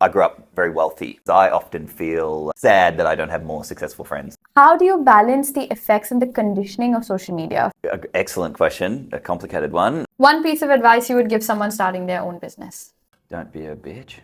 I grew up very wealthy. I often feel sad that I don't have more successful friends. How do you balance the effects and the conditioning of social media? Excellent question, a complicated one. One piece of advice you would give someone starting their own business. Don't be a bitch.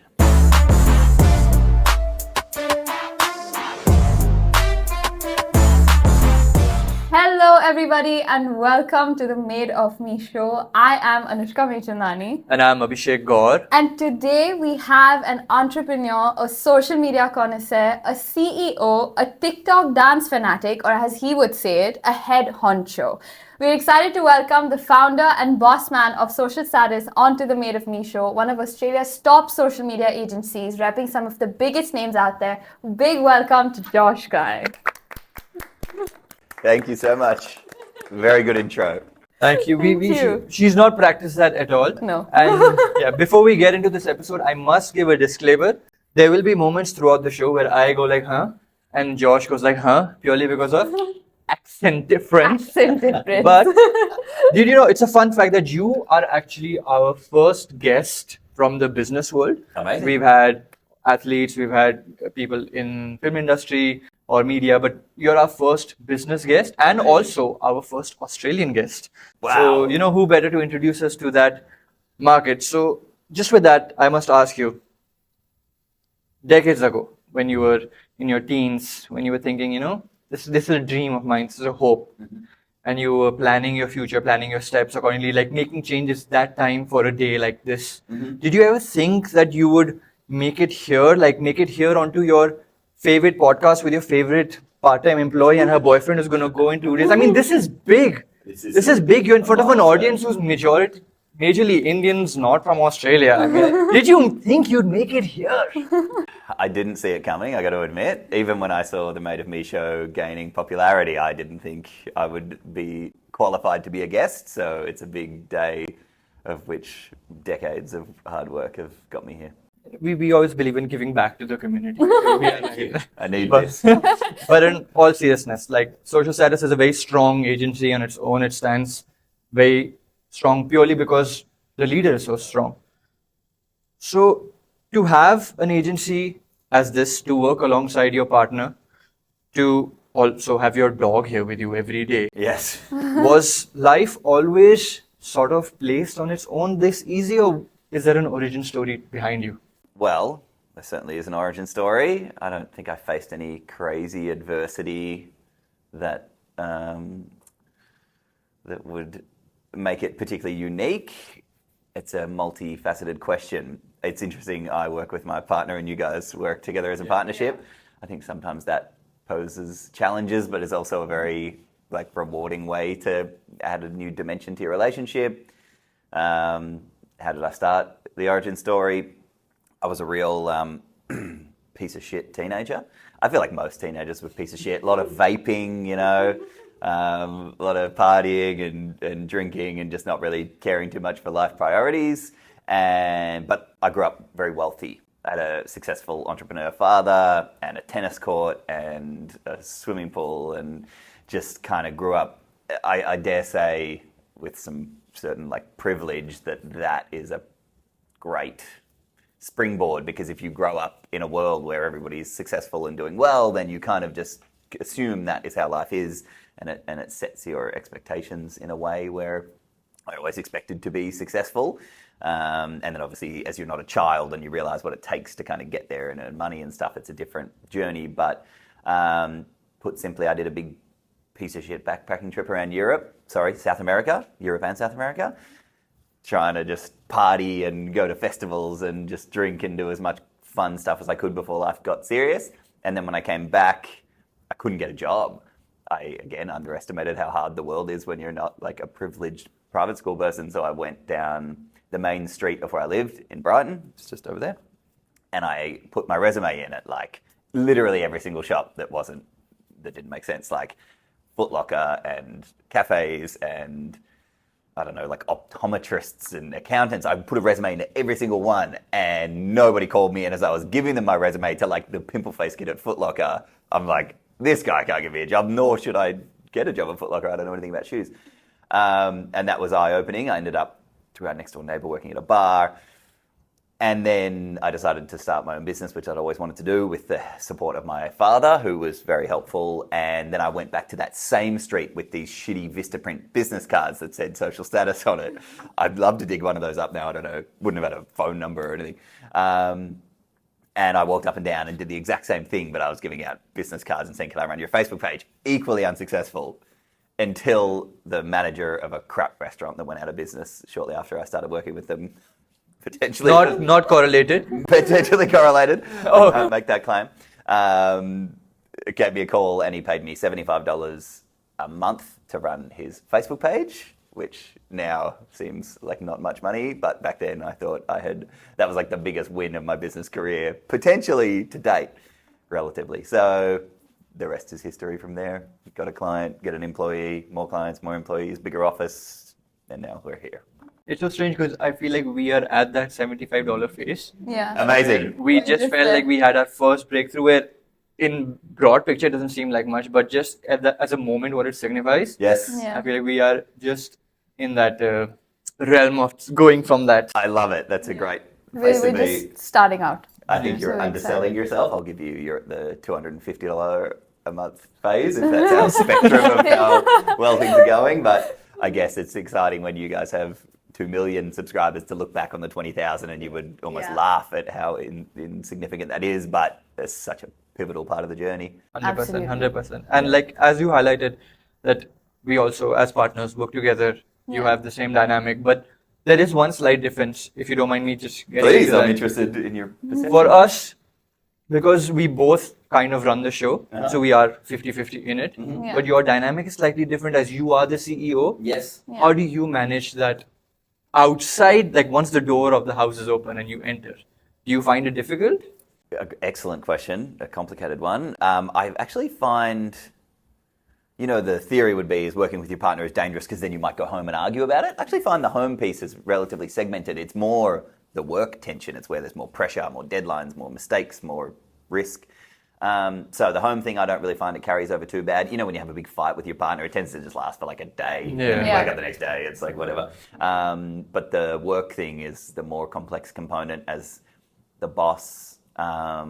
Hello everybody and welcome to the Made of Me show. I am Anushka Mechandani. And I'm Abhishek Gaur. And today we have an entrepreneur, a social media connoisseur, a CEO, a TikTok dance fanatic, or as he would say it, a head honcho. We're excited to welcome the founder and boss man of social status onto the Made of Me show, one of Australia's top social media agencies, repping some of the biggest names out there. Big welcome to Josh Klein. Thank you so much. Very good intro. Thank you. Thank you. She's not practiced that at all. No. And yeah, before we get into this episode, I must give a disclaimer. There will be moments throughout the show where I go like, huh? And Josh goes like, huh? Purely because of accent difference. Accent difference. But did you know, it's a fun fact that you are actually our first guest from the business world. Amazing. We've had athletes, we've had people in film industry or media, but you're our first business guest and also our first Australian guest. Wow. So, you know, who better to introduce us to that market? So, just with that, I must ask you, decades ago, when you were in your teens, when you were thinking, you know, this is a dream of mine, this is a hope, and you were planning your future, planning your steps accordingly, like making changes that time for a day like this. Did you ever think that you would make it here, like make it here onto your favorite podcast with your favorite part-time employee and her boyfriend is going to go in 2 days? I mean, this is big. This is big. You're in front of an audience who's majorly Indians, not from Australia. I mean, did you think you'd make it here? I didn't see it coming, I got to admit. Even when I saw the Made of Me show gaining popularity, I didn't think I would be qualified to be a guest. So it's a big day of which decades of hard work have got me here. We always believe in giving back to the community. I need But, this. but in all seriousness, like social status is a very strong agency on its own. It stands very strong purely because the leader is so strong. So to have an agency as this, to work alongside your partner, to also have your dog here with you every day, Yes. was life always sort of placed on its own this easy, or is there an origin story behind you? Well, there certainly is an origin story. I don't think I faced any crazy adversity that that would make it particularly unique. It's a multifaceted question. It's interesting, I work with my partner and you guys work together as a partnership. I think sometimes that poses challenges, but is also a very rewarding way to add a new dimension to your relationship. How did I start? The origin story. I was a real piece of shit teenager. I feel like most teenagers were piece of shit. A lot of vaping, you know, a lot of partying and drinking and just not really caring too much for life priorities. But I grew up very wealthy. I had a successful entrepreneur father and a tennis court and a swimming pool and just kind of grew up, I dare say, with some certain privilege that is a great springboard, because if you grow up in a world where everybody's successful and doing well, then you kind of just assume that is how life is, and it sets your expectations in a way where I always expected to be successful. And then obviously as you're not a child and you realize what it takes to kind of get there and earn money and stuff, it's a different journey. But put simply, I did a big piece of shit backpacking trip around Europe and South America, trying to just party and go to festivals and just drink and do as much fun stuff as I could before life got serious. And then when I came back, I couldn't get a job. I, again, underestimated how hard the world is when you're not a privileged private school person. So I went down the main street of where I lived in Brighton, it's just over there, and I put my resume in at literally every single shop that didn't make sense, like Foot Locker and cafes and I don't know, optometrists and accountants. I put a resume into every single one and nobody called me. And as I was giving them my resume to the pimple face kid at Foot Locker, I'm like, this guy can't give me a job, nor should I get a job at Foot Locker. I don't know anything about shoes. And that was eye-opening. I ended up, through our next door neighbor, working at a bar. And then I decided to start my own business, which I'd always wanted to do with the support of my father, who was very helpful. And then I went back to that same street with these shitty Vistaprint business cards that said social status on it. I'd love to dig one of those up now. I don't know, wouldn't have had a phone number or anything. And I walked up and down and did the exact same thing, but I was giving out business cards and saying, can I run your Facebook page? Equally unsuccessful until the manager of a crap restaurant that went out of business shortly after I started working with them, potentially Not correlated. potentially correlated. Oh. I can't make that claim. Gave me a call and he paid me $75 a month to run his Facebook page, which now seems like not much money, but back then I thought that was like the biggest win of my business career, potentially to date, relatively. So the rest is history from there. Got a client, get an employee, more clients, more employees, bigger office, and now we're here. It's so strange because I feel like we are at that $75 phase. Yeah. Amazing. We just felt like we had our first breakthrough where in broad picture it doesn't seem like much, but just as a moment what it signifies, Yes. Yeah. I feel like we are just in that realm of going from that. I love it. That's a great place We're to be. just starting out. I think you're So underselling excited. yourself. I'll give you the $250 a month phase if that's our spectrum of how well things are going. But I guess it's exciting when you guys have 2 million subscribers to look back on the 20,000 and you would almost laugh at how insignificant that is. But it's such a pivotal part of the journey. 100%, Absolutely. 100%. And like as you highlighted, that we also as partners work together. You Yeah. have the same dynamic, but there is one slight difference. If you don't mind me just getting Please, into I'm that. interested in your perception. For us, because we both kind of run the show, Uh-huh. so we are 50-50 in it. Yeah. But your dynamic is slightly different as you are the CEO. Yes. Yeah. How do you manage that outside, like once the door of the house is open and you enter? Do you find it difficult? Excellent question, a complicated one. I actually find, the theory would be is working with your partner is dangerous because then you might go home and argue about it. I actually find the home piece is relatively segmented. It's more the work tension. It's where there's more pressure, more deadlines, more mistakes, more risk. So the home thing, I don't really find it carries over too bad. When you have a big fight with your partner, it tends to just last for like a day. Yeah. You Yeah. wake up the next day, it's like whatever. But the work thing is the more complex component as the boss. How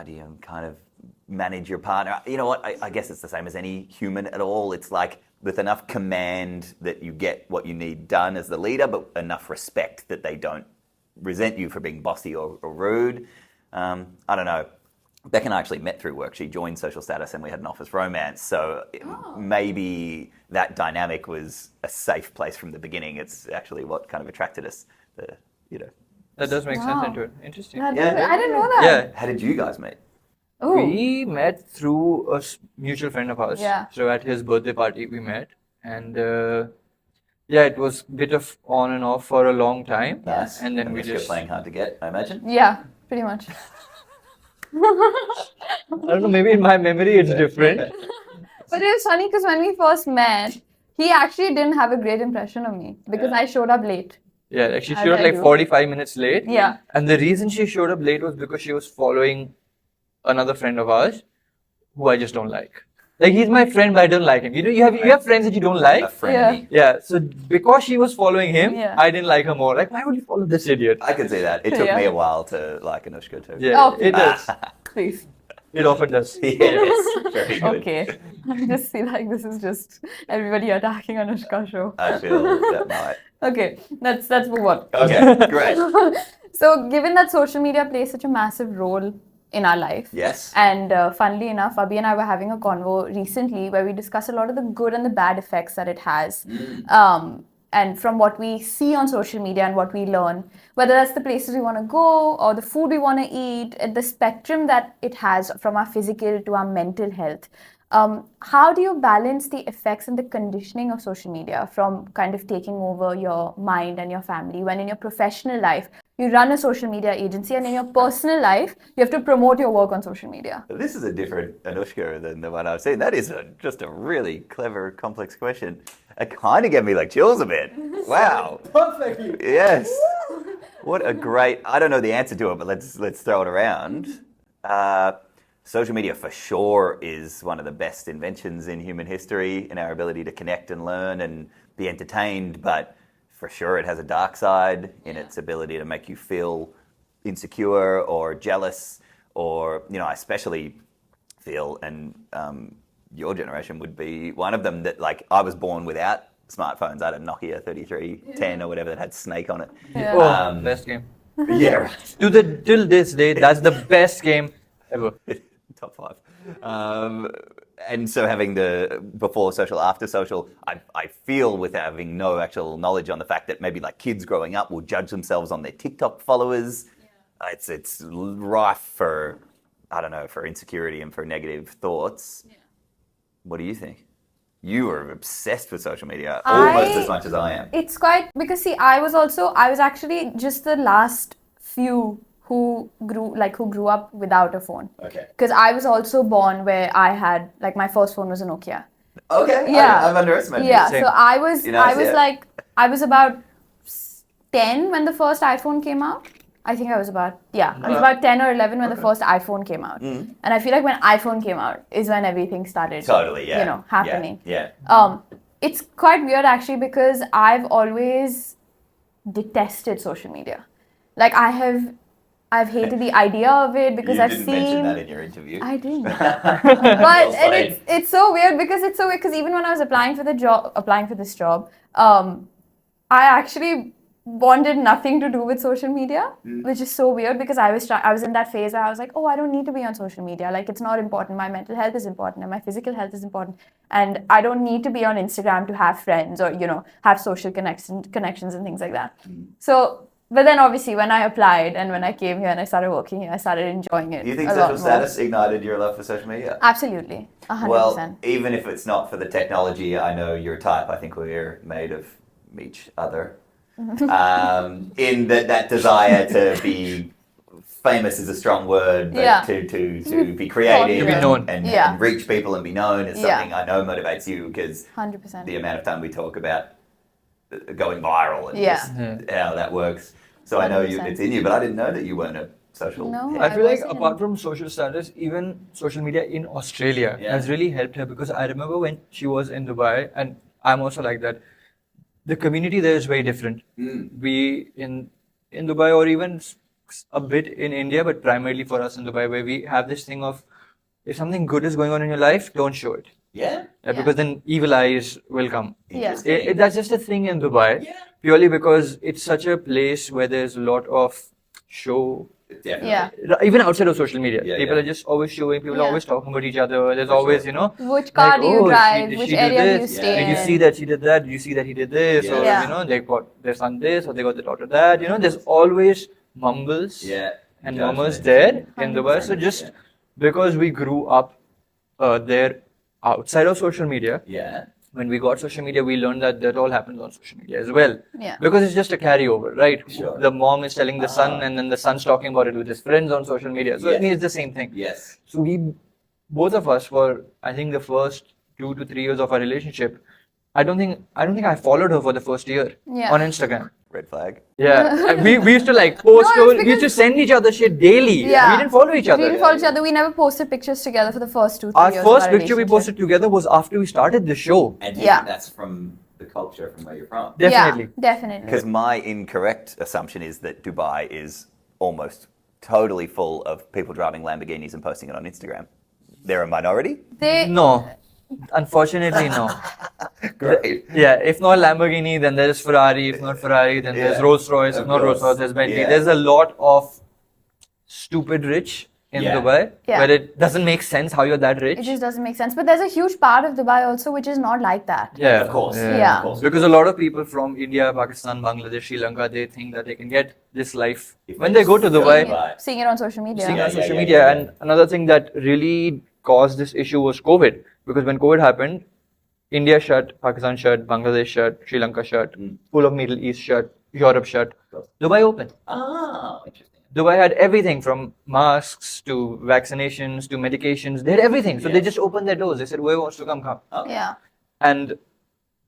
do you kind of manage your partner? You know what? I guess it's the same as any human at all. It's like with enough command that you get what you need done as the leader, but enough respect that they don't resent you for being bossy or rude. I don't know. Beck and I actually met through work. She joined Social Status and we had an office romance. So maybe that dynamic was a safe place from the beginning. It's actually what kind of attracted us. That does make Wow. sense into it. Interesting. I Yeah. didn't know that. Yeah. How did you guys meet? Oh. We met through a mutual friend of ours. Yeah. So at his birthday party, we met. And it was a bit of on and off for a long time. Nice. And then we Anushka just. playing hard to get, I imagine. Yeah, pretty much. I don't know, maybe in my memory it's different. But it was funny because when we first met, he actually didn't have a great impression of me because I showed up late. Yeah, like she As showed up I like do. 45 minutes late. Yeah. And the reason she showed up late was because she was following another friend of ours who I just don't like. Like he's my friend, but I don't like him. You have friends that you don't A like. frenemy. Yeah. So because she was following him, Yeah. I didn't like her more. Like, why would you follow this idiot? I can see that. It took Yeah. me a while to like Anushka too. Yeah, Oh, it does. Please. It often does. Yes. Very good. Okay. I just feel like this is just everybody attacking Anushka show. I feel that might. Okay, let's move on. Okay, great. So, given that social media plays such a massive role in our life, Yes. and funnily enough, Abhi and I were having a convo recently where we discussed a lot of the good and the bad effects that it has. And from what we see on social media and what we learn, whether that's the places we want to go or the food we want to eat, and the spectrum that it has from our physical to our mental health. How do you balance the effects and the conditioning of social media from kind of taking over your mind and your family when in your professional life you run a social media agency and in your personal life you have to promote your work on social media? This is a different Anushka than the one I've seen. That is just a really clever, complex question. It kind of gave me like chills a bit. Wow. Perfectly. Yes. What a great. I don't know the answer to it, but let's throw it around. Social media for sure is one of the best inventions in human history in our ability to connect and learn and be entertained. But for sure it has a dark side in its ability to make you feel insecure or jealous, or I especially feel, and your generation would be one of them, that like I was born without smartphones. I had a Nokia 3310 or whatever that had Snake on it. Oh, best game. Yeah, right. Till this day, that's the best game ever. Top 5. And so having the before social, after social, I feel with having no actual knowledge on the fact that maybe like kids growing up will judge themselves on their TikTok followers. It's rife for, I don't know, for insecurity and for negative thoughts. Yeah. What do you think? You are obsessed with social media almost as much as I am. It's quite, because see, I was actually just the last few who grew up without a phone. Okay. Because I was also born where I had, like, my first phone was a Nokia. Okay. Yeah. I've underestimated you. Yeah. So I was I was about 10 when the first iPhone came out. I think I was about 10 or 11 when the first iPhone came out. And I feel like when iPhone came out is when everything started happening. Yeah. It's quite weird actually, because I've always detested social media. Like I've hated the idea of it because You didn't mention that in your interview. I didn't. But and it's so weird because even when I was applying for this job, I actually wanted nothing to do with social media, which is so weird because I was in that phase where I was like, oh, I don't need to be on social media. Like, it's not important. My mental health is important and my physical health is important. And I don't need to be on Instagram to have friends or, have social connections and things like that. So, but then obviously when I applied and when I came here and I started working here, I started enjoying it. Do you think social status ignited your love for social media? Absolutely. 100%. Well, even if it's not for the technology, I know your type. I think we're made of each other. In that desire to be famous is a strong word, but to be creative and reach people and be known is something I know motivates you, because 100%. the amount of time we talk about going viral and just how that works. So 100%. I know it's in you, but I didn't know that you weren't a social. No, I feel like apart from social status, even social media in Australia has really helped her, because I remember when she was in Dubai, and I'm also like that. The community there is very different. We in Dubai, or even a bit in India, but primarily for us in Dubai, where we have this thing of, if something good is going on in your life, don't show it. Because then evil eyes will come. That's just a thing in Dubai, purely because it's such a place where there's a lot of show. Even outside of social media, people are just always showing. People are always talking about each other. There's always, which car do you drive, which area do you stay in. Did you see that she did that? Did you see that he did this? Or they got their son this, or they got their daughter that. There's always mumbles and murmurs there in Dubai. So just because we grew up there outside of social media, when we got social media, we learned that all happens on social media as well. Because it's just a carryover, right? Sure. The mom is telling the son, and then the son's talking about it with his friends on social media. So it means the same thing. So both of us, for I think the first 2 to 3 years of our relationship, I don't think I followed her for the first year on Instagram. Red flag. Yeah. we used to like post, we used to send each other shit daily. We didn't follow each other. We didn't follow each other. We never posted pictures together for the first 2-3 Our years. First picture we posted together was after we started the show. And that's from the culture, from where you're from. Definitely. Yeah, definitely. Because my incorrect assumption is that Dubai is almost totally full of people driving Lamborghinis and posting it on Instagram. They're a minority? No. Unfortunately, no. Great. If not Lamborghini, then there's Ferrari. If not Ferrari, then there's Rolls Royce. If not Rolls Royce, there's Bentley. There's a lot of stupid rich in Dubai, where it doesn't make sense how you're that rich. It just doesn't make sense. But there's a huge part of Dubai also which is not like that. Yeah, of course. Yeah. Of course. Because a lot of people from India, Pakistan, Bangladesh, Sri Lanka, they think that they can get this life when they go to Dubai. Seeing it on social media. Seeing it on social media. And another thing that really caused this issue was COVID. Because when COVID happened, India shut, Pakistan shut, Bangladesh shut, Sri Lanka shut, full of Middle East shut, Europe shut. Dubai open. Ah, interesting. Dubai had everything from masks to vaccinations to medications. They had everything. So they just opened their doors. They said, whoever wants to come, come. Okay. Yeah. And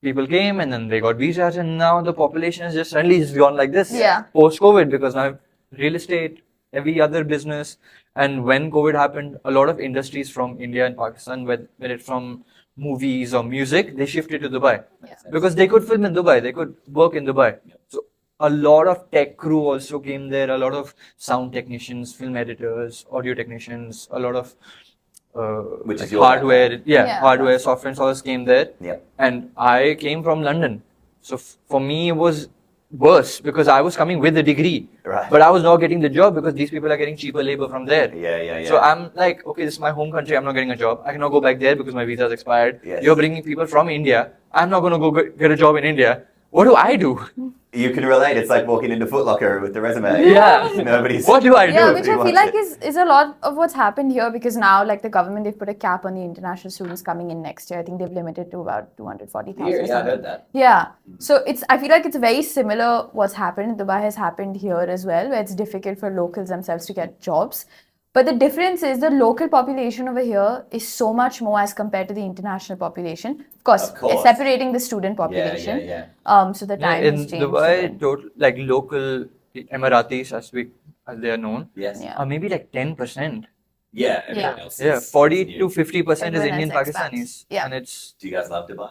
people came, and then they got visas, and now the population is just suddenly just gone like this. Post-COVID, because now real estate, every other business. And when COVID happened, a lot of industries from India and Pakistan, whether it's from movies or music, they shifted to Dubai. Yeah. Because they could film in Dubai, they could work in Dubai. So a lot of tech crew also came there, a lot of sound technicians, film editors, audio technicians, a lot of Which is like your hardware, background. Yeah. hardware, software, and all this came there. Yep. And I came from London. So for me, it was worse because I was coming with a degree. Right. But I was not getting the job because these people are getting cheaper labor from there. Yeah. So I'm like, okay, this is my home country. I'm not getting a job. I cannot go back there because my visa is expired. Yes. You're bringing people from India. I'm not going to go get a job in India. What do I do? You can relate. It's like walking into Foot Locker with the resume. Yeah. Nobody's. What do I do? Yeah, which I Nobody feel like wants is a lot of what's happened here because now, like the government, they've put a cap on the international students coming in next year. I think they've limited to about 240,000. Yeah, I heard that. Yeah. So I feel like it's very similar what's happened in Dubai has happened here as well, where it's difficult for locals themselves to get jobs. But the difference is the local population over here is so much more as compared to the international population. Of course. Separating the student population. Yeah. So the time in has changed. Dubai, like local Emiratis, as they are known, Yes. Yeah. are maybe like 10%. Yeah. Yeah. Everyone else Yeah, is 40 new. to 50% is Everyone Indian has expats. Pakistanis. Yeah. And it's, Do you guys love Dubai?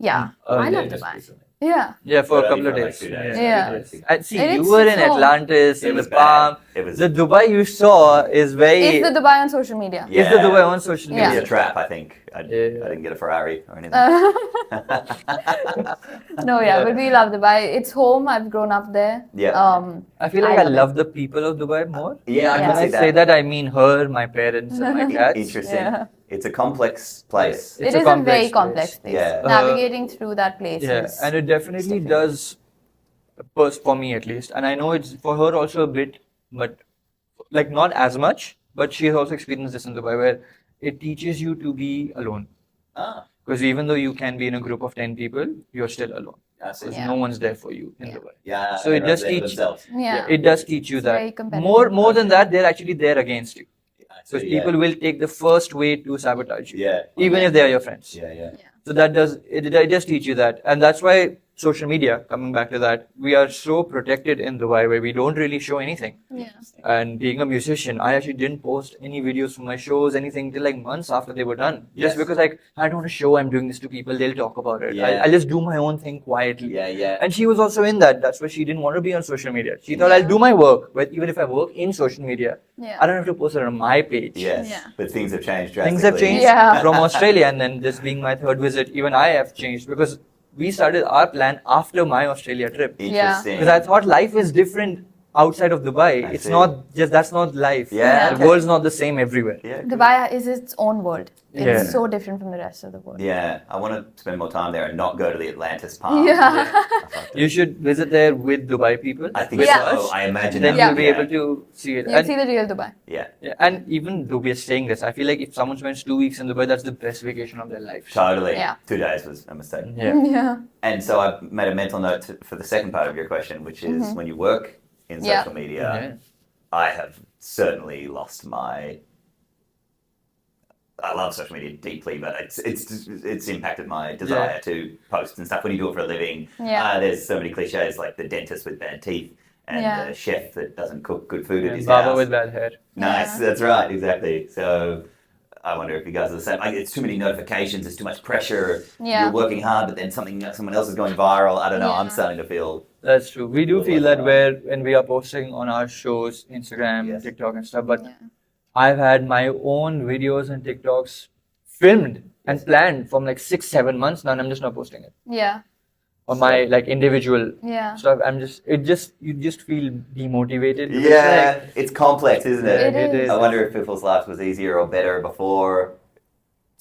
Yeah. I love Dubai. Yeah. yeah, for a But couple of only for days. like 2 days. Yeah. And see, And you it's were in so- Atlantis, It in was the Palm. bad. It was. The Dubai you saw is very. Is the Dubai on social media? Yeah. Is the Dubai on social It media? was Yeah. a trap, I think. I didn't get a Ferrari or anything. No, yeah, but we love Dubai. It's home. I've grown up there. Yeah. I feel like I love love the people of Dubai more. Yeah, I Yeah. can When I see say that. that, I mean her, my parents, and my cats. Interesting. Yeah. It's a complex place. It's It a is a complex very place. complex place. Yeah. Navigating through that place Yeah, is and it definitely does, for me at least, and I know it's for her also a bit, but like not as much. But she has also experienced this in Dubai, where it teaches you to be alone. Ah, Because even though you can be in a group of 10 people, you're still alone. I see. Because Yeah. no one's there for you in Dubai. Yeah. So it everyone's does there for teach- themselves. yeah. It does teach you It's that. very competitive. More than that, they're actually there against you. I Because see, people will take the first way to sabotage you, Yeah. even if they are your friends. Yeah. So that it does teach you that, and that's why social media. Coming back to that, we are so protected in Dubai where we don't really show anything. Yeah. And being a musician, I actually didn't post any videos from my shows, anything till like months after they were done. Yes. Just because like I don't want to show I'm doing this to people, they'll talk about it. Yeah. I'll just do my own thing quietly. Yeah. And she was also in that. That's why she didn't want to be on social media. She thought I'll do my work, but even if I work in social media, Yeah. I don't have to post it on my page. Yes. Yeah. But things have changed drastically. Things have changed Yeah. from Australia, and then this being my third visit, even I have changed because we started our plan after my Australia trip. Interesting. Because I thought life is different outside of Dubai. I It's see. not just that's not life. Yeah, The okay. world's not the same everywhere. Yeah. Dubai is its own world. It's Yeah. so different from the rest of the world. Yeah. I want to spend more time there and not go to the Atlantis Palm. Yeah. I like You should visit there with Dubai people. I think with Yeah. so. us. I imagine Then that. you'll be Yeah. able to see it. You'll And, see the real Dubai. Yeah. yeah, and even though we are saying this, I feel like if someone spends 2 weeks in Dubai, that's the best vacation of their life. Totally. Yeah. 2 days was a mistake. Yeah. Yeah. And so I made a mental note for the second part of your question, which is when you work in Mm-hmm. Yeah. social media, Yeah. I have certainly lost my. I love social media deeply, but it's impacted my desire to post and stuff. When you do it for a living, Yeah. there's so many cliches like the dentist with bad teeth and Yeah. the chef that doesn't cook good food at And his Baba house. with bad hair. Nice, Yeah. that's right, exactly. So I wonder if you guys are the same. Like, it's too many notifications, it's too much pressure. Yeah. You're working hard, but then someone else is going viral. I don't know. I'm Yeah. starting to feel. That's true. We do feel that where when we are posting on our shows, Instagram, Yes. TikTok and stuff, but Yeah. I've had my own videos and TikToks filmed and planned from like 6-7 months now, and I'm just not posting it Yeah. on my like individual Yeah. stuff. You just feel demotivated. because, Yeah, like, it's complex, isn't it? It is. I wonder if people's lives was easier or better before.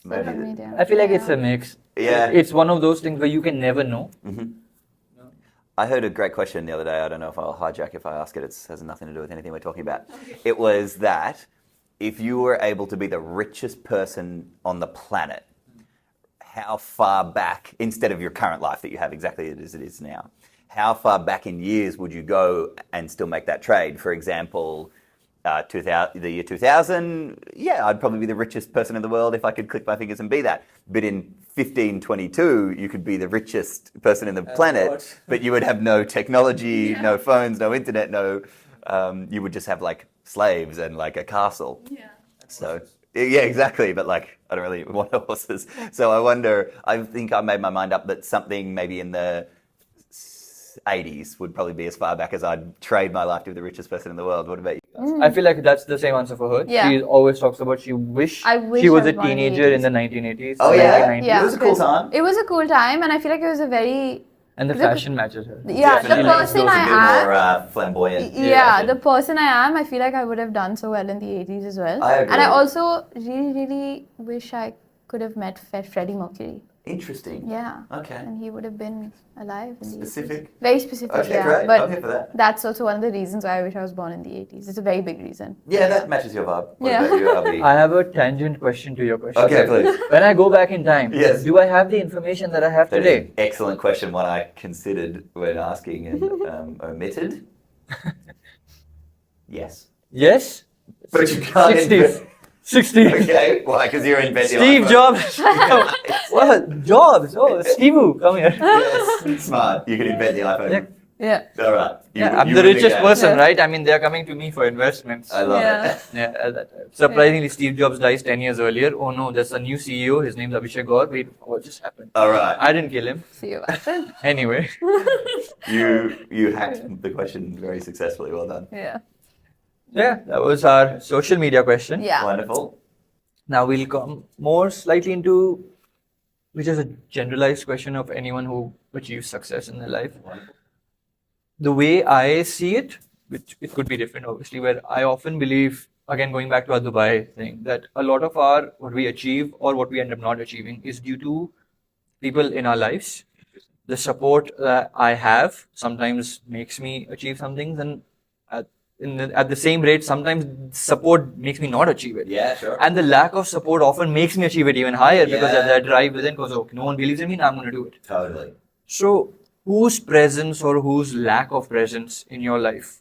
Social Maybe. media. I feel like it's a mix. Yeah. It's one of those things where you can never know. I heard a great question the other day. I don't know if I'll hijack if I ask it. It has nothing to do with anything we're talking about. It was that if you were able to be the richest person on the planet, how far back, instead of your current life that you have exactly as it is now, how far back in years would you go and still make that trade? For example, the year 2000, yeah, I'd probably be the richest person in the world if I could click my fingers and be that. But in 1522, you could be the richest person in the planet, what? but you would have no technology, no phones, no internet, you would just have like slaves and like a castle. Yeah. So Yeah, exactly. But like, I don't really want horses. So I wonder, I think I made my mind up that something maybe in the 80s would probably be as far back as I'd trade my life to be the richest person in the world. What about you guys? I feel like that's the same answer for her. Yeah. She always talks about she I wish wish I she was was a born in the teenager in 80s. the 1980s, Oh, yeah? 1990s. Yeah, It was a cool time. It was a cool time, and I feel like it was a very And the fashion matches her. yeah. Definitely. The person It was I a bit am. more flamboyant. Yeah, the person I am, I feel like I would have done so well in the 80s as well. I agree. And I also really, really wish I could have met Freddie Mercury. Interesting. Yeah. Okay. And he would have been alive in the 80s. Specific? Very specific, Okay, yeah. great. But I'm here for that. that's also one of the reasons why I wish I was born in the 80s. It's a very big reason. Yeah, that matches your vibe. What Yeah. about you, Abhi? I have a tangent question to your question. Okay, please. When I go back in time, Yes. do I have the information that I have That is today? an excellent question, one I considered when asking and omitted. Yes. Yes? But you can't 60s. 60s. Okay, why? Because you're inventing Steve iPhone. Jobs. What? Jobs? Oh, Steve, come here. Yes, smart. You can invent the iPhone. Yeah. Yeah. All right. Yeah, I'm you the win richest game. person, Yeah. right? I mean, they're coming to me for investments. I love Yeah. it. Yeah, surprisingly, Steve Jobs dies 10 years earlier. Oh no, there's a new CEO. His name's Abhishek Gaur. Wait, what just happened? All right. I didn't kill him. See you after. Anyway. You hacked the question very successfully. Well done. Yeah. Yeah, that was our social media question. Yeah. Wonderful. Now we'll come more slightly into, which is a generalized question of anyone who achieves success in their life. The way I see it, which it could be different obviously, where I often believe, again going back to our Dubai thing, that a lot of what we achieve or what we end up not achieving is due to people in our lives. The support that I have sometimes makes me achieve some things, and at the same rate, sometimes support makes me not achieve it. Yeah, sure. And the lack of support often makes me achieve it even higher because Yeah. that drive within goes, okay, no one believes in me, now I'm going to do it. Totally. So, whose presence or whose lack of presence in your life?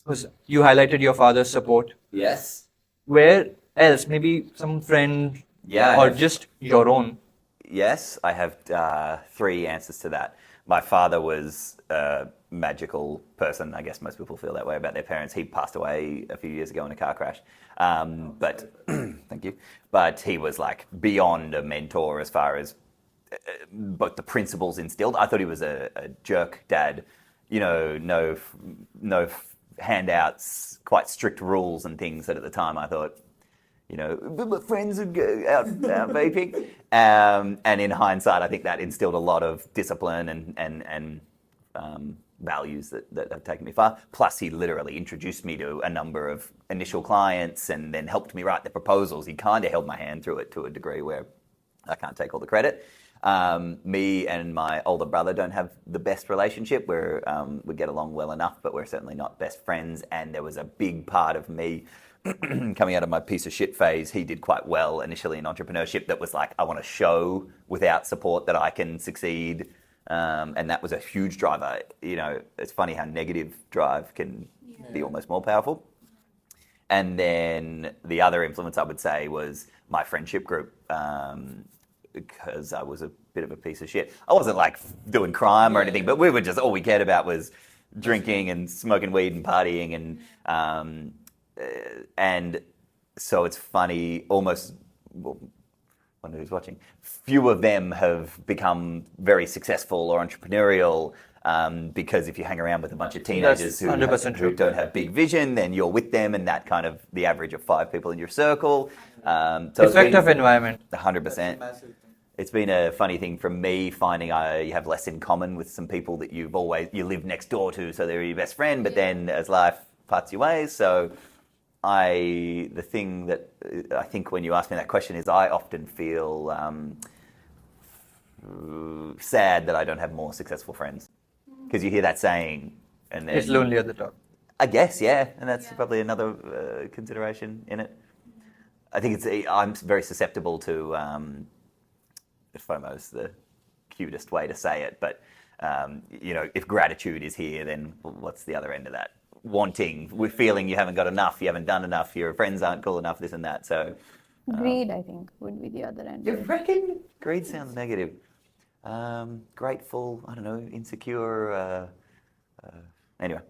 Because you highlighted your father's support. Yes. Where else? Maybe some friend Yeah. or just your own. Yes, I have three answers to that. My father was a magical person. I guess most people feel that way about their parents. He passed away a few years ago in a car crash. But thank you. But he was like beyond a mentor as far as both the principles instilled. I thought he was a jerk dad. You know, no handouts, quite strict rules and things that at the time I thought, you know, my friends would go out vaping. And in hindsight, I think that instilled a lot of discipline and values that have taken me far. Plus, he literally introduced me to a number of initial clients and then helped me write the proposals. He kind of held my hand through it to a degree where I can't take all the credit. Me and my older brother don't have the best relationship. We get along well enough, but we're certainly not best friends. And there was a big part of me coming out of my piece of shit phase. He did quite well initially in entrepreneurship. That was like, I want to show without support that I can succeed. And that was a huge driver. You know, it's funny how negative drive can be almost more powerful. And then the other influence I would say was my friendship group. Because I was a bit of a piece of shit. I wasn't like doing crime or anything, but we were just, all we cared about was drinking and smoking weed and partying. And so it's funny, almost, well, I wonder who's watching, few of them have become very successful or entrepreneurial because if you hang around with a bunch of teenagers who don't have big vision, then you're with them and that kind of the average of 5 people in your circle. So Effect of environment. 100%. It's been a funny thing for me finding I have less in common with some people that you live next door to, so they're your best friend, but then as life parts your ways. So the thing that I think when you ask me that question is I often feel sad that I don't have more successful friends. Because you hear that saying and then... It's lonely at the top. I guess, yeah. And that's probably another consideration in it. I think I'm very susceptible to... FOMO's the cutest way to say it, but you know, if gratitude is here, then what's the other end of that? Wanting, we're feeling you haven't got enough, you haven't done enough, your friends aren't cool enough, this and that. So greed, I think, would be the other end. You reckon? Greed sounds negative. Grateful, I don't know, insecure. Anyway,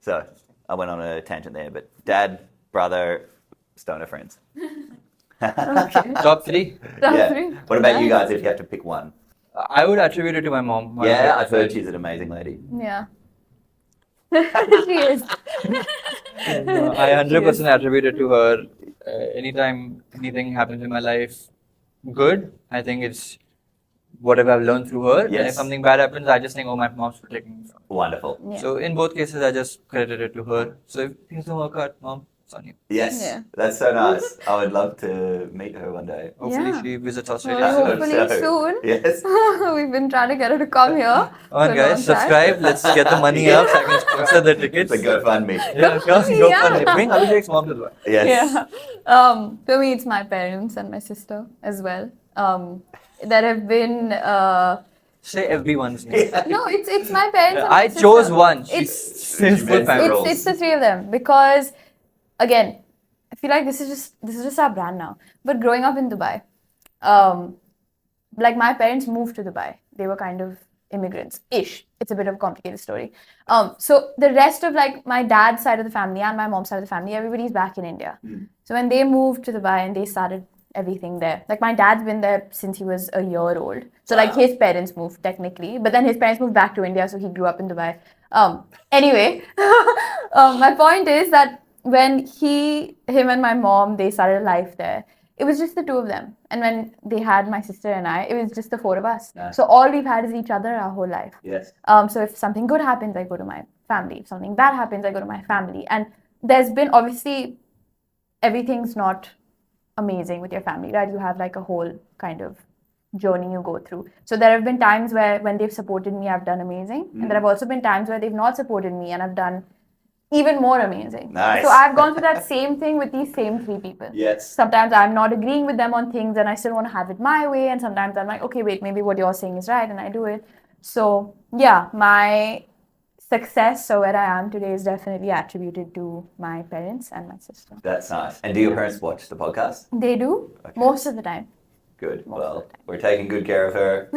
so I went on a tangent there, but dad, brother, stoner friends. Okay. Top three. Top Yeah. three. What about you Nice. guys if you have to pick one? I would attribute it to my mom. Yeah, I've heard she's an amazing lady. Yeah. She is. I 100% attribute it to her. Anytime anything happens in my life, good, I think it's whatever I've learned through her. And if Yes. something bad happens, I just think, oh, my mom's protecting me from it. Wonderful. Yeah. So in both cases, I just credited it to her. So if things don't work out, mom, it's on you. Yes, Yeah. that's so nice. I would love to meet her one day. Hopefully Yeah. she visits Well, Australia. I soon. hope hopefully so. soon. Yes. We've been trying to get her to come here. Come on, for a guys, long time. subscribe. Let's get the money up so I can sponsor the tickets. It's a GoFundMe. Yeah, come, go Yeah. for it. Bring Abhishek's mom to the one. Yes. Yeah. For me, it's my parents and my sister as well. There have been Say everyone's name. no, it's my parents. And I my sister. chose one. It's She's full meant family. several. it's the three of them because, again, I feel like this is just our brand now. But growing up in Dubai, like my parents moved to Dubai. They were kind of immigrants-ish. It's a bit of a complicated story. So the rest of like my dad's side of the family and my mom's side of the family, everybody's back in India. So when they moved to Dubai and they started everything there, like my dad's been there since he was a year old. So like his parents moved technically, but then his parents moved back to India, so he grew up in Dubai. Anyway, my point is that when him and my mom, they started life there, it was just the two of them. And when they had my sister and I, it was just the four of us. Nice. So all we've had is each other our whole life. Yes. So if something good happens, I go to my family. If something bad happens, I go to my family. And there's been obviously everything's not amazing with your family, right? You have like a whole kind of journey you go through. So there have been times where when they've supported me, I've done amazing. And there have also been times where they've not supported me and I've done even more amazing. Nice. So I've gone through that same thing with these same three people. Yes. Sometimes I'm not agreeing with them on things and I still want to have it my way. And sometimes I'm like, okay, wait, maybe what you're saying is right, and I do it. So yeah, my success, so where I am today, is definitely attributed to my parents and my sister. That's nice. And do your parents watch the podcast? They do, Okay. most of the time. Good. Most of Well, the time. we're taking good care of her.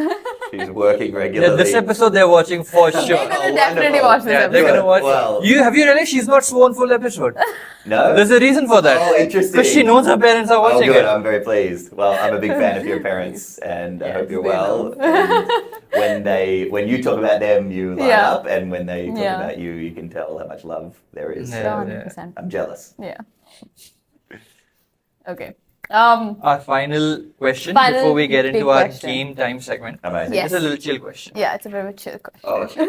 She's working Yeah, regularly. this episode they're watching for They're sure. gonna Oh, definitely wonderful. watch this Yeah, they're episode. gonna watch. Well- Have you realized she's not sworn full episode? No? There's a reason for that. Oh, interesting. Because she knows her parents are Oh, watching good. it. I'm very pleased. Well, I'm a big fan of your parents, and I hope you're they well. know. And when you talk about them, you line Yeah. up, and when they talk Yeah. about you, you can tell how much love there is. Yeah. So 100%. I'm jealous. Yeah. Okay. Our final question Final before we get big into our question. game time segment. Amazing. Yes. It's a little chill question. Yeah, it's a bit of a chill question. Oh, okay.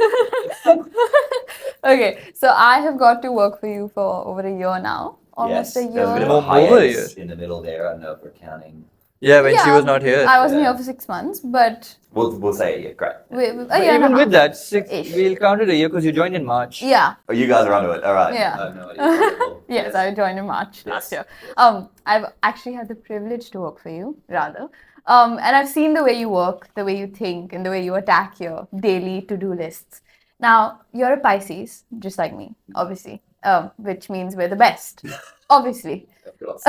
Okay, so I have got to work for you for over a year now. Almost Yes. a There was a bit of year. a More over a hiatus in the middle there. I don't know if we're counting. Yeah, when she Yeah, was not here. I wasn't Yeah. here for 6 months, but We'll say a year. Great. a But year and a even half. with that, Ish. we'll count it a year because you joined in March. Yeah. Oh, you guys are onto it. All right. Yeah. I have no idea. Wonderful. Yes, I joined in March last year. I've actually had the privilege to work for you, rather. And I've seen the way you work, the way you think, and the way you attack your daily to-do lists. Now, you're a Pisces, just like me, obviously, which means we're the best, obviously. Of course.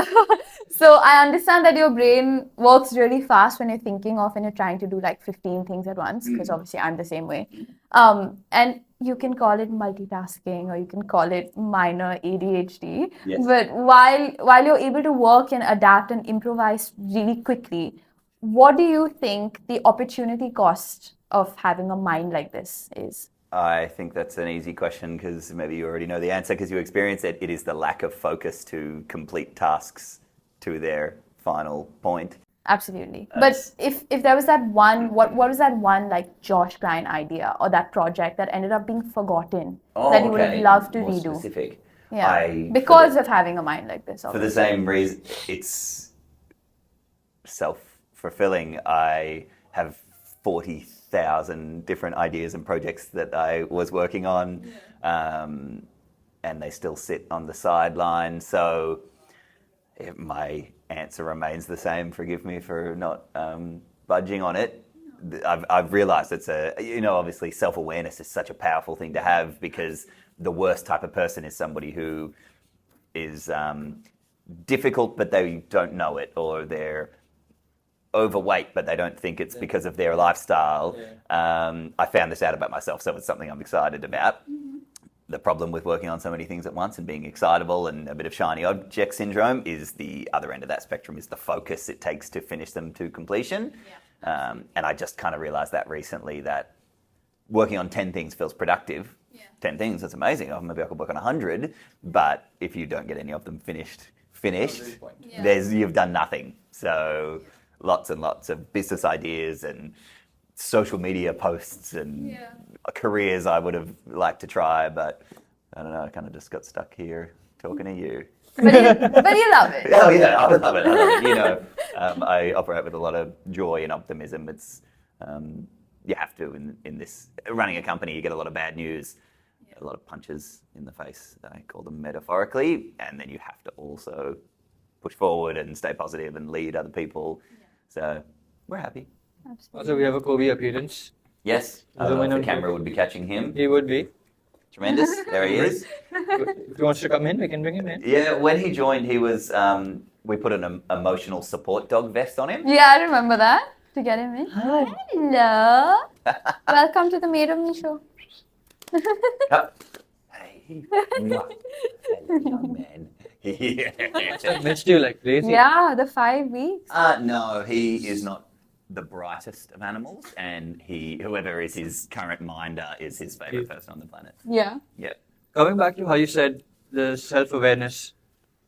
So I understand that your brain works really fast when you're thinking of and you're trying to do like 15 things at once, because obviously I'm the same way. And you can call it multitasking or you can call it minor ADHD. Yes. But while you're able to work and adapt and improvise really quickly, what do you think the opportunity cost of having a mind like this is? I think that's an easy question because maybe you already know the answer because you experience it. It is the lack of focus to complete tasks to their final point. Absolutely. That's- But if there was that one, what was that one like Josh Klein idea or that project that ended up being forgotten that you would have loved to More redo? Specific. Yeah. Because of having a mind like this. For the obviously. same reason, it's self-fulfilling. I have 40,000 different ideas and projects that I was working on, and they still sit on the sideline. So my answer remains the same. Forgive me for not budging on it. I've realized it's obviously self-awareness is such a powerful thing to have because the worst type of person is somebody who is difficult, but they don't know it, or they're overweight, but they don't think it's because of their lifestyle. I found this out about myself, so it's something I'm excited about. the problem with working on so many things at once and being excitable and a bit of shiny object syndrome is the other end of that spectrum is the focus it takes to finish them to completion. And I just kind of realized that recently, that working on 10 things feels productive. 10 things, that's amazing. Oh, maybe I could work on 100, but if you don't get any of them finished, you've done nothing. So lots and lots of business ideas and social media posts and careers I would have liked to try, but I don't know, I kind of just got stuck here talking to you. But you love it. Oh yeah, I love it. You know, I operate with a lot of joy and optimism. It's you have to in this running a company. You get a lot of bad news, a lot of punches in the face. I call them metaphorically, and then you have to also push forward and stay positive and lead other people. So we're happy. Absolutely. Also, we have a Kobe appearance. Yes, I don't know if the camera would be catching him. He would be. Tremendous. There he is. If he wants to come in, we can bring him in. Yeah, when he joined, he was. We put an emotional support dog vest on him. Yeah, I remember that to get him in. Hi. Hello. Welcome to the Made of Me show. Oh. Hey, young man. I missed you like crazy. Yeah, the 5 weeks. No, he is not the brightest of animals, and whoever is his current minder is his favorite person on the planet. Yeah. Yeah. Coming back to how you said the self-awareness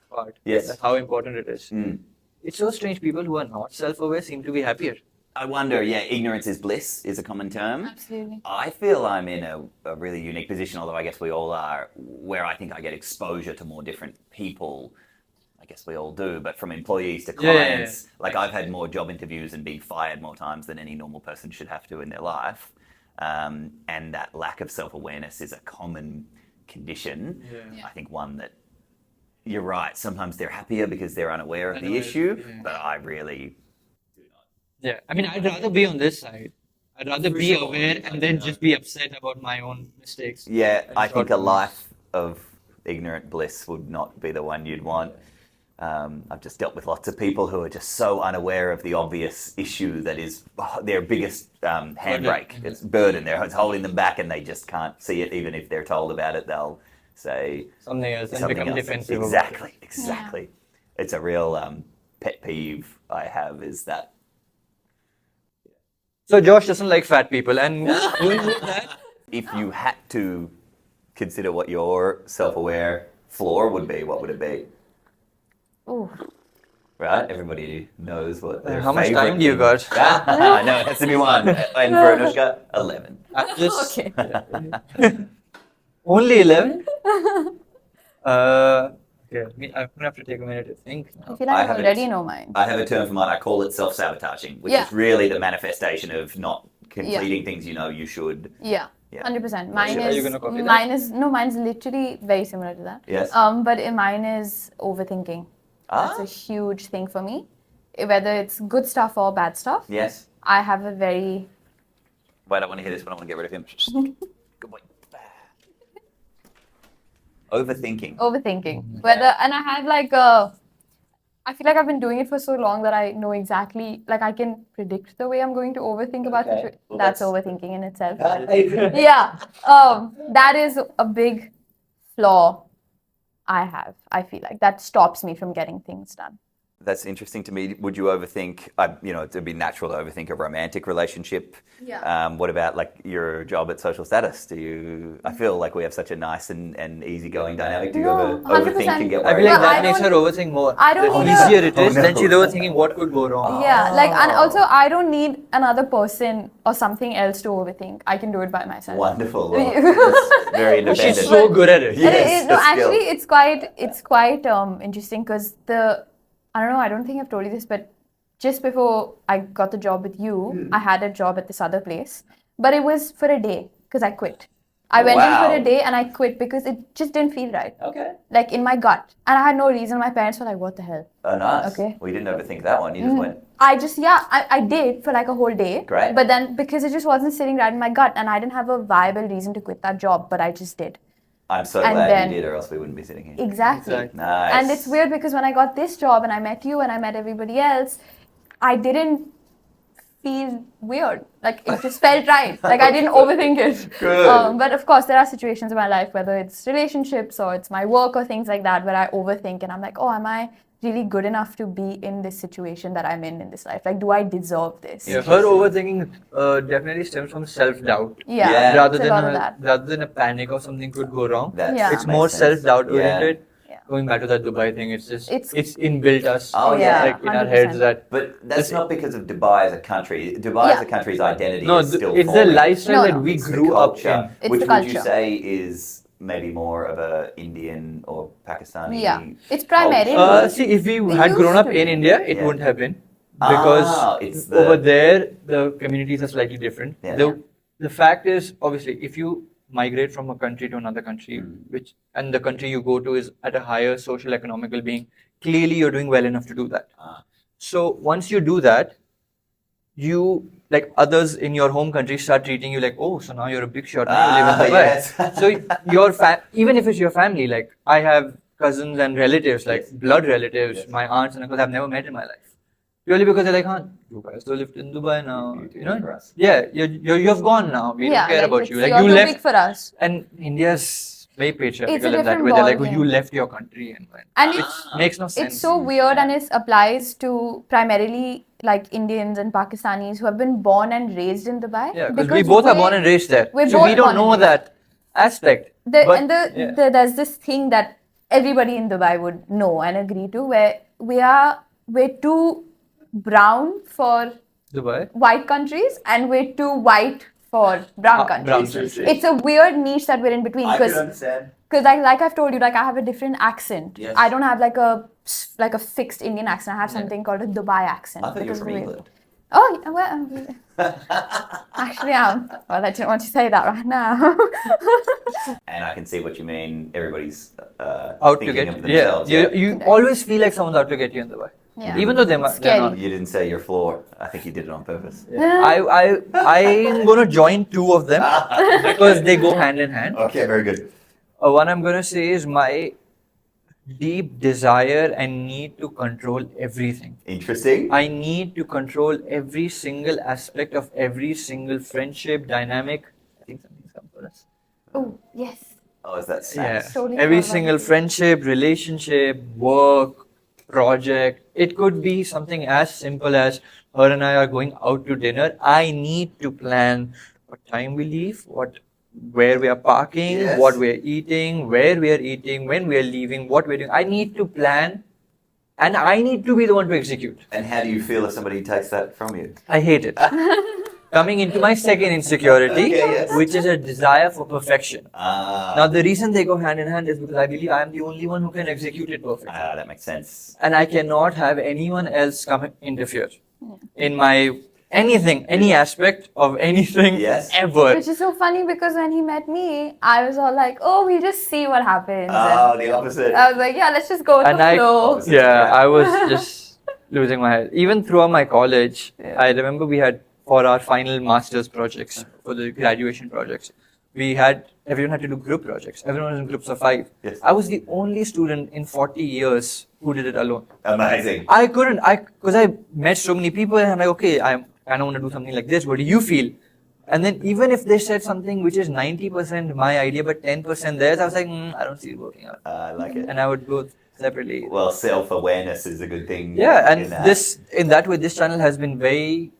part. Yes. That's how important it is. Mm. It's so strange. People who are not self-aware seem to be happier. I wonder, ignorance is bliss is a common term. Absolutely. I feel I'm in a really unique position, although I guess we all are, where I think I get exposure to more different people. I guess we all do, but from employees to clients, like I've had more job interviews and been fired more times than any normal person should have to in their life. And that lack of self-awareness is a common condition. Yeah. I think one that, you're right, sometimes they're happier because they're unaware of the issue, but I really... Yeah, I mean, I'd rather be on this side. I'd rather be aware and then just be upset about my own mistakes. Yeah, I think a life of ignorant bliss would not be the one you'd want. I've just dealt with lots of people who are just so unaware of the obvious issue that is their biggest handbrake. It's burden. It's holding them back, and they just can't see it. Even if they're told about it, they'll say something else and become defensive. Exactly. Yeah. It's a real pet peeve I have, is that. So Josh doesn't like fat people, and going with that, if you had to consider what your self-aware flaw would be, what would it be? Oh. Right? Everybody knows what their how much favorite time do you got? I know, it has to be one. And for Anushka, 11. Just Okay. only 11? Okay, I'm gonna have to take a minute to think now. I feel like I already know mine. I have a term for mine. I call it self-sabotaging, which is really the manifestation of not completing things you know you should. Yeah. Yeah. 100%. Are you gonna copy that? Mine's literally very similar to that. Yes. But mine is overthinking. That's a huge thing for me. Whether it's good stuff or bad stuff. Yes. I have a very... Wait, I don't want to hear this, but I want to get rid of him. Good boy. Overthinking. And I have like I feel like I've been doing it for so long that I know exactly, like I can predict the way I'm going to overthink about situations. Well, that's overthinking in itself. Yeah. Yeah. That is a big flaw I have. I feel like that stops me from getting things done. That's interesting to me. Would you overthink, it would be natural to overthink a romantic relationship. Yeah. What about like your job at Social Status? I feel like we have such a nice and easygoing dynamic. Do you ever 100%. overthink and get I worried? feel like No, that I makes her don't- overthink more. I don't The need a- easier it is, Oh, then no. she's overthinking what could go wrong. Yeah, and also I don't need another person or something else to overthink. I can do it by myself. Wonderful. Well, that's very But independent. she's so good at it. Yes, No, the skill. actually, it's quite interesting because I don't know, I don't think I've told you this, but just before I got the job with you, I had a job at this other place, but it was for a day because I quit. I went in for a day and I quit because it just didn't feel right. Okay. Like in my gut. And I had no reason. My parents were like, what the hell? Oh, nice. Okay. Well, you didn't overthink that one. You just went. I did for like a whole day. Great. But then because it just wasn't sitting right in my gut and I didn't have a viable reason to quit that job, but I just did. I'm so And glad then- you did, or else we wouldn't be sitting here. Exactly. Nice. And it's weird because when I got this job and I met you and I met everybody else, I didn't feel weird. Like it just felt right. Like I didn't overthink it. Good. But of course, there are situations in my life, whether it's relationships or it's my work or things like that, where I overthink and I'm like, oh, am I really good enough to be in this situation that I'm in this life? Like, do I deserve this? Yeah, her overthinking definitely stems from self-doubt. Yeah. Rather it's a than lot of that. rather than a panic or something could go wrong. Yeah. It's more self-doubt Yeah. oriented. Yeah. Going back to that Dubai thing, it's just It's- it's inbuilt us. Oh, yeah. Like in our heads 100%. that. But that's not because of Dubai as a country. Dubai as a country's identity No, is still it's the forming. lifestyle No, that no. we It's the grew up culture, in. It's which the would you culture. say is maybe more of a Indian or Pakistani? Yeah. It's primarily. See, if we We had grown used up to in be. India, it Yeah. wouldn't have been because it's over there the communities are slightly different. Yeah. The fact is, obviously, if you migrate from a country to another country, which and the country you go to is at a higher social economic well-being, clearly you're doing well enough to do that. So once you do that, you like others in your home country start treating you like, oh, so now you're a big shot. Now you live in Dubai. yes. So your even if it's your family, like I have cousins and relatives, like Yes. blood relatives, Yes. my aunts and uncles I've never met in my life. Purely because they're like, huh, you guys still lived in Dubai now, You you know? for us. Yeah, you've gone now. We don't care about you. Like you're you too left, big for us. and India's very patriarchal It's a in that different way. They're like, oh, ballgame. you left your country and went. And Which makes no sense. It's so weird, and it applies to primarily like Indians and Pakistanis who have been born and raised in Dubai. Yeah, because we both are born and raised there. we're So both we don't born know and that aspect. But, yeah. There's this thing that everybody in Dubai would know and agree to, where we're too brown for Dubai. white countries and we're too white for brown Brown countries. countries. It's a weird niche that we're in between I can because understand. like I've told you, like I have a different accent. Yes. I don't have like a fixed Indian accent. I have something called a Dubai accent. I thought you were because from of the way- England. Oh, yeah, well, actually, well, I didn't want to say that right now. And I can see what you mean. Everybody's Out to thinking get of you. Yeah, themselves. you always feel like someone's out to get you in Dubai. Yeah. Even though they're Scary. not. You didn't say your floor. I think you did it on purpose. I'm gonna join two of them because they go hand in hand. Okay, very good. One I'm gonna say is my deep desire and need to control everything. Interesting. I need to control every single aspect of every single friendship dynamic. I think something's come for us. Oh, yes. Oh, is that Yeah, sad? Totally every forgot. single friendship, relationship, work, project. It could be something as simple as her and I are going out to dinner. I need to plan what time we leave, where we are parking, Yes. what we are eating, where we are eating, when we are leaving, what we're doing. I need to plan, and I need to be the one to execute. And how do you feel if somebody takes that from you? I hate it. Coming into my second insecurity, Okay, yes. which is a desire for perfection. Ah, Now, the reason they go hand in hand is because I believe I am the only one who can execute it perfectly. that makes sense. And I cannot have anyone else come and interfere in my anything, any aspect of anything Yes. ever. Which is so funny because when he met me, I was all like, oh, we'll just see what happens. Oh, And the opposite. I was like, yeah, let's just go with And the I- flow. Yeah, I was just losing my head. Even throughout my college, I remember we had for our final master's projects, for the graduation projects, everyone had to do group projects. Everyone was in groups of 5. Yes. I was the only student in 40 years who did it alone. Amazing. I couldn't, because I met so many people and I'm like, okay, I kind of want to do something like this. What do you feel? And then even if they said something which is 90% my idea, but 10% theirs, I was like, I don't see it working out. I like it. And I would go separately. Well, self-awareness is a good thing. Yeah, and in that. in that way, this channel has been very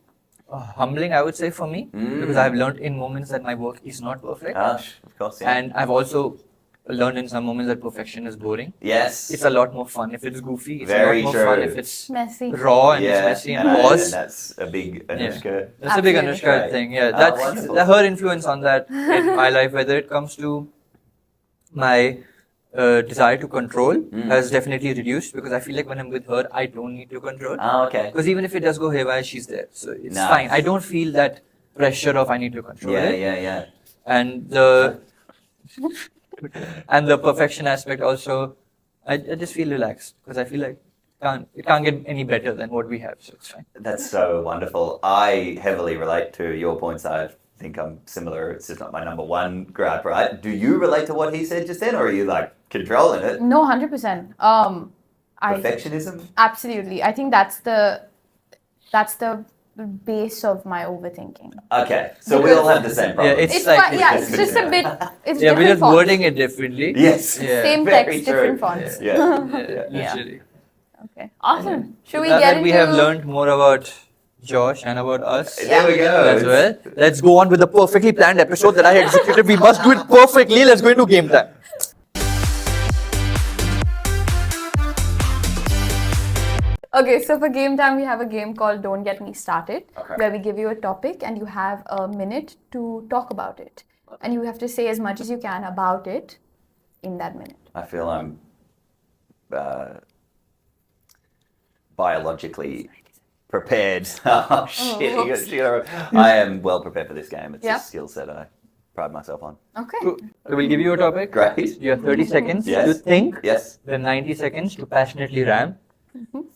humbling, I would say, for me, because I've learned in moments that my work is not perfect. Gosh, of course, yeah. And I've also learned in some moments that perfection is boring. Yes. It's a lot more fun if it's goofy. It's Very a lot more true. fun if it's Messy. raw and yeah, it's messy and and pause. that's a big Anushka. That's a big Absolutely. Anushka Right. thing. Yeah, Oh, that's wonderful. her influence on that in my life, whether it comes to my desire to control has definitely reduced because I feel like when I'm with her, I don't need to control. Oh, okay. Because even if it does go haywire, she's there. So it's Nice. fine. I don't feel that pressure of I need to control Yeah, it. yeah. And the perfection aspect also, I just feel relaxed because I feel like it can't get any better than what we have. So it's fine. That's so wonderful. I heavily relate to your points. I think I'm similar. It's just not my number one gripe, right? Do you relate to what he said just then, or are you like controlling it? No, 100%. Perfectionism? Absolutely. I think that's the base of my overthinking. Okay, so we all have the same problem. Yeah, it's It's like- quite, yeah, it's just a bit. It's Yeah, we're different just fonts. wording it differently. Yes. Yeah. Same Very text, true. different fonts. Yeah. Yeah. Literally. Okay, awesome. Should we Now get that into? we have learned more about Josh and about us There we go. as well, let's go on with the perfectly planned episode that I executed. We must do it perfectly. Let's go into game time. Okay, so for game time, we have a game called Don't Get Me Started, Okay. where we give you a topic and you have a minute to talk about it. And you have to say as much as you can about it in that minute. I feel I'm biologically prepared. Oh, shit. I am well prepared for this game. It's Yeah. a skill set I pride myself on. Okay. Cool. So we'll give you a topic. Great. You have 30 seconds Yes. to think, Yes. then 90 seconds to passionately ram.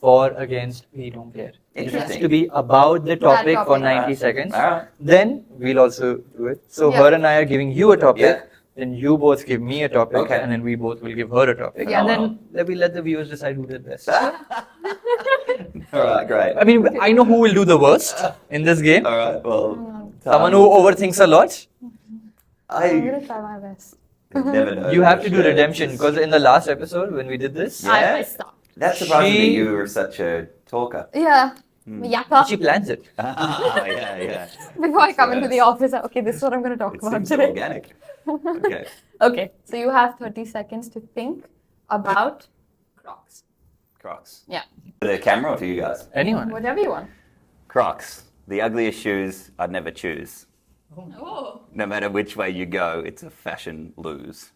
For, against, we don't care. It has Interesting. to be about the topic for topic. 90 Alright. seconds. Alright. Then we'll also do it. So Yeah. her and I are giving you a topic. Yeah. Then you both give me a topic, Okay. and then we both will give her a topic. Yeah. And then we let the viewers decide who did best. All right, great. I mean, I know who will do the worst in this game. All right, well, Someone who overthinks a lot. I'm I gonna try my best. never know. You have to do redemption because in the last episode when we did this, Yeah. I stopped. That surprised me. She- You were such a talker. Yeah. Yappa. she plans it. Yeah. Before I come into Yes. the office, okay, this is what I'm going to talk It about seems so today. organic. Okay. Okay, so you have 30 seconds to think about Crocs. Crocs. Yeah, For the camera or for you guys? Anyone? whatever you want. Crocs. The ugliest shoes I'd never choose. Oh. No matter which way you go, it's a fashion lose.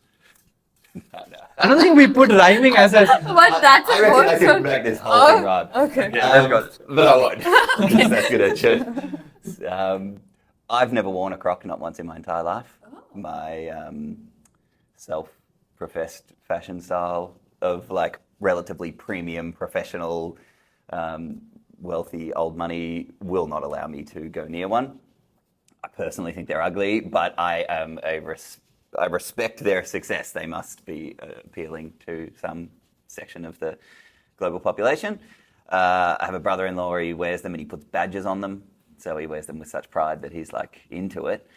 No. I don't think we put rhyming as a. But that's I a reckon I whole could sort- make this whole thing rhyme. Okay. But I won't. Because that's good at shit. I've never worn a Croc, not once in my entire life. My self-professed fashion style of like relatively premium, professional, wealthy, old money will not allow me to go near one. I personally think they're ugly, but I am I respect their success. They must be appealing to some section of the global population. I have a brother-in-law, he wears them and he puts badges on them. So he wears them with such pride that he's like into it.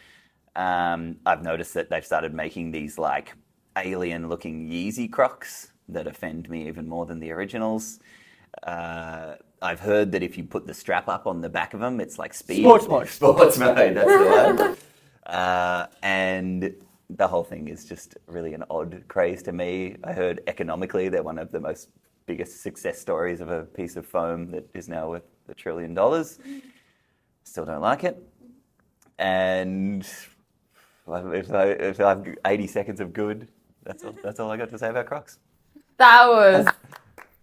I've noticed that they've started making these like alien-looking Yeezy Crocs that offend me even more than the originals. I've heard that if you put the strap up on the back of them, it's like speed. Sports mode. Sports mode, that's the one. And the whole thing is just really an odd craze to me. I heard economically they're one of the biggest success stories of a piece of foam that is now worth $1 trillion. Still don't like it. And if I've 80 seconds of good, that's all I got to say about Crocs. That was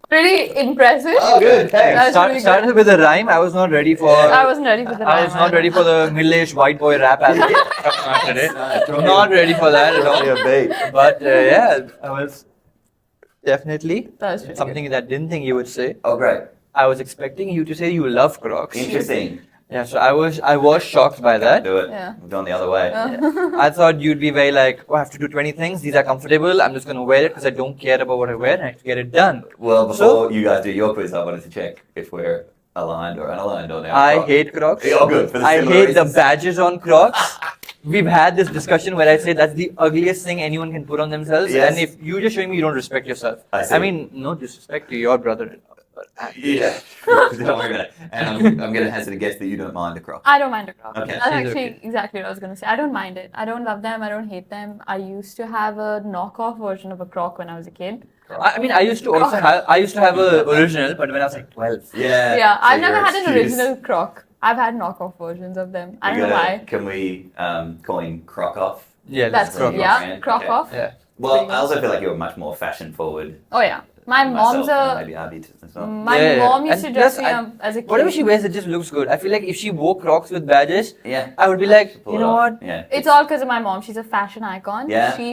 pretty impressive. Oh, good, thanks. That's really good. Started with a rhyme. I was not ready for. I wasn't ready for the I was not ready for the middle-aged white boy rap album. Not today. Not ready for that at all. But yeah, I was definitely That was pretty something that I didn't think you would say. Oh, great. I was expecting you to say you love Crocs. Interesting. Yeah, so I was shocked by that. Do it. Yeah. We've gone the other way. I thought you'd be very like, oh, I have to do 20 things. These are comfortable. I'm just going to wear it because I don't care about what I wear and I have to get it done. Well, So- before you guys do your quiz, I wanted to check if we're aligned or unaligned on our I Crocs. hate Crocs. Oh, good. For the I similar hate the reasons. badges on Crocs. We've had this discussion where I say that's the ugliest thing anyone can put on themselves. Yes. And if you're just showing me you don't respect yourself. I see. mean, no disrespect to your brother. Yeah. Don't worry about it. And I'm going to hazard a guess that you don't mind a Croc. I don't mind a Croc. Okay. That's She's actually okay. exactly what I was going to say. I don't mind it. I don't love them. I don't hate them. I used to have a knockoff version of a Croc when I was a kid. I mean, I used to also have a original, but when I was like 12. Yeah. Yeah, so I've never your had an excuse. original Croc. I've had knockoff versions of them. I don't know why. Can we call him Croc off? Yeah, That's Croc. it. Yeah, brand, Croc okay. off. Yeah. Well, I also feel like you're much more fashion forward. Oh yeah, my than mom's myself, and a. maybe Abhi as well. My Yeah, mom used and to dress plus me I- up as a kid. Whatever she wears, it just looks good. I feel like if she wore Crocs with badges, Yeah. I would be like, Pull you it know off. what? Yeah. It's all because of my mom. She's a fashion icon. Yeah. She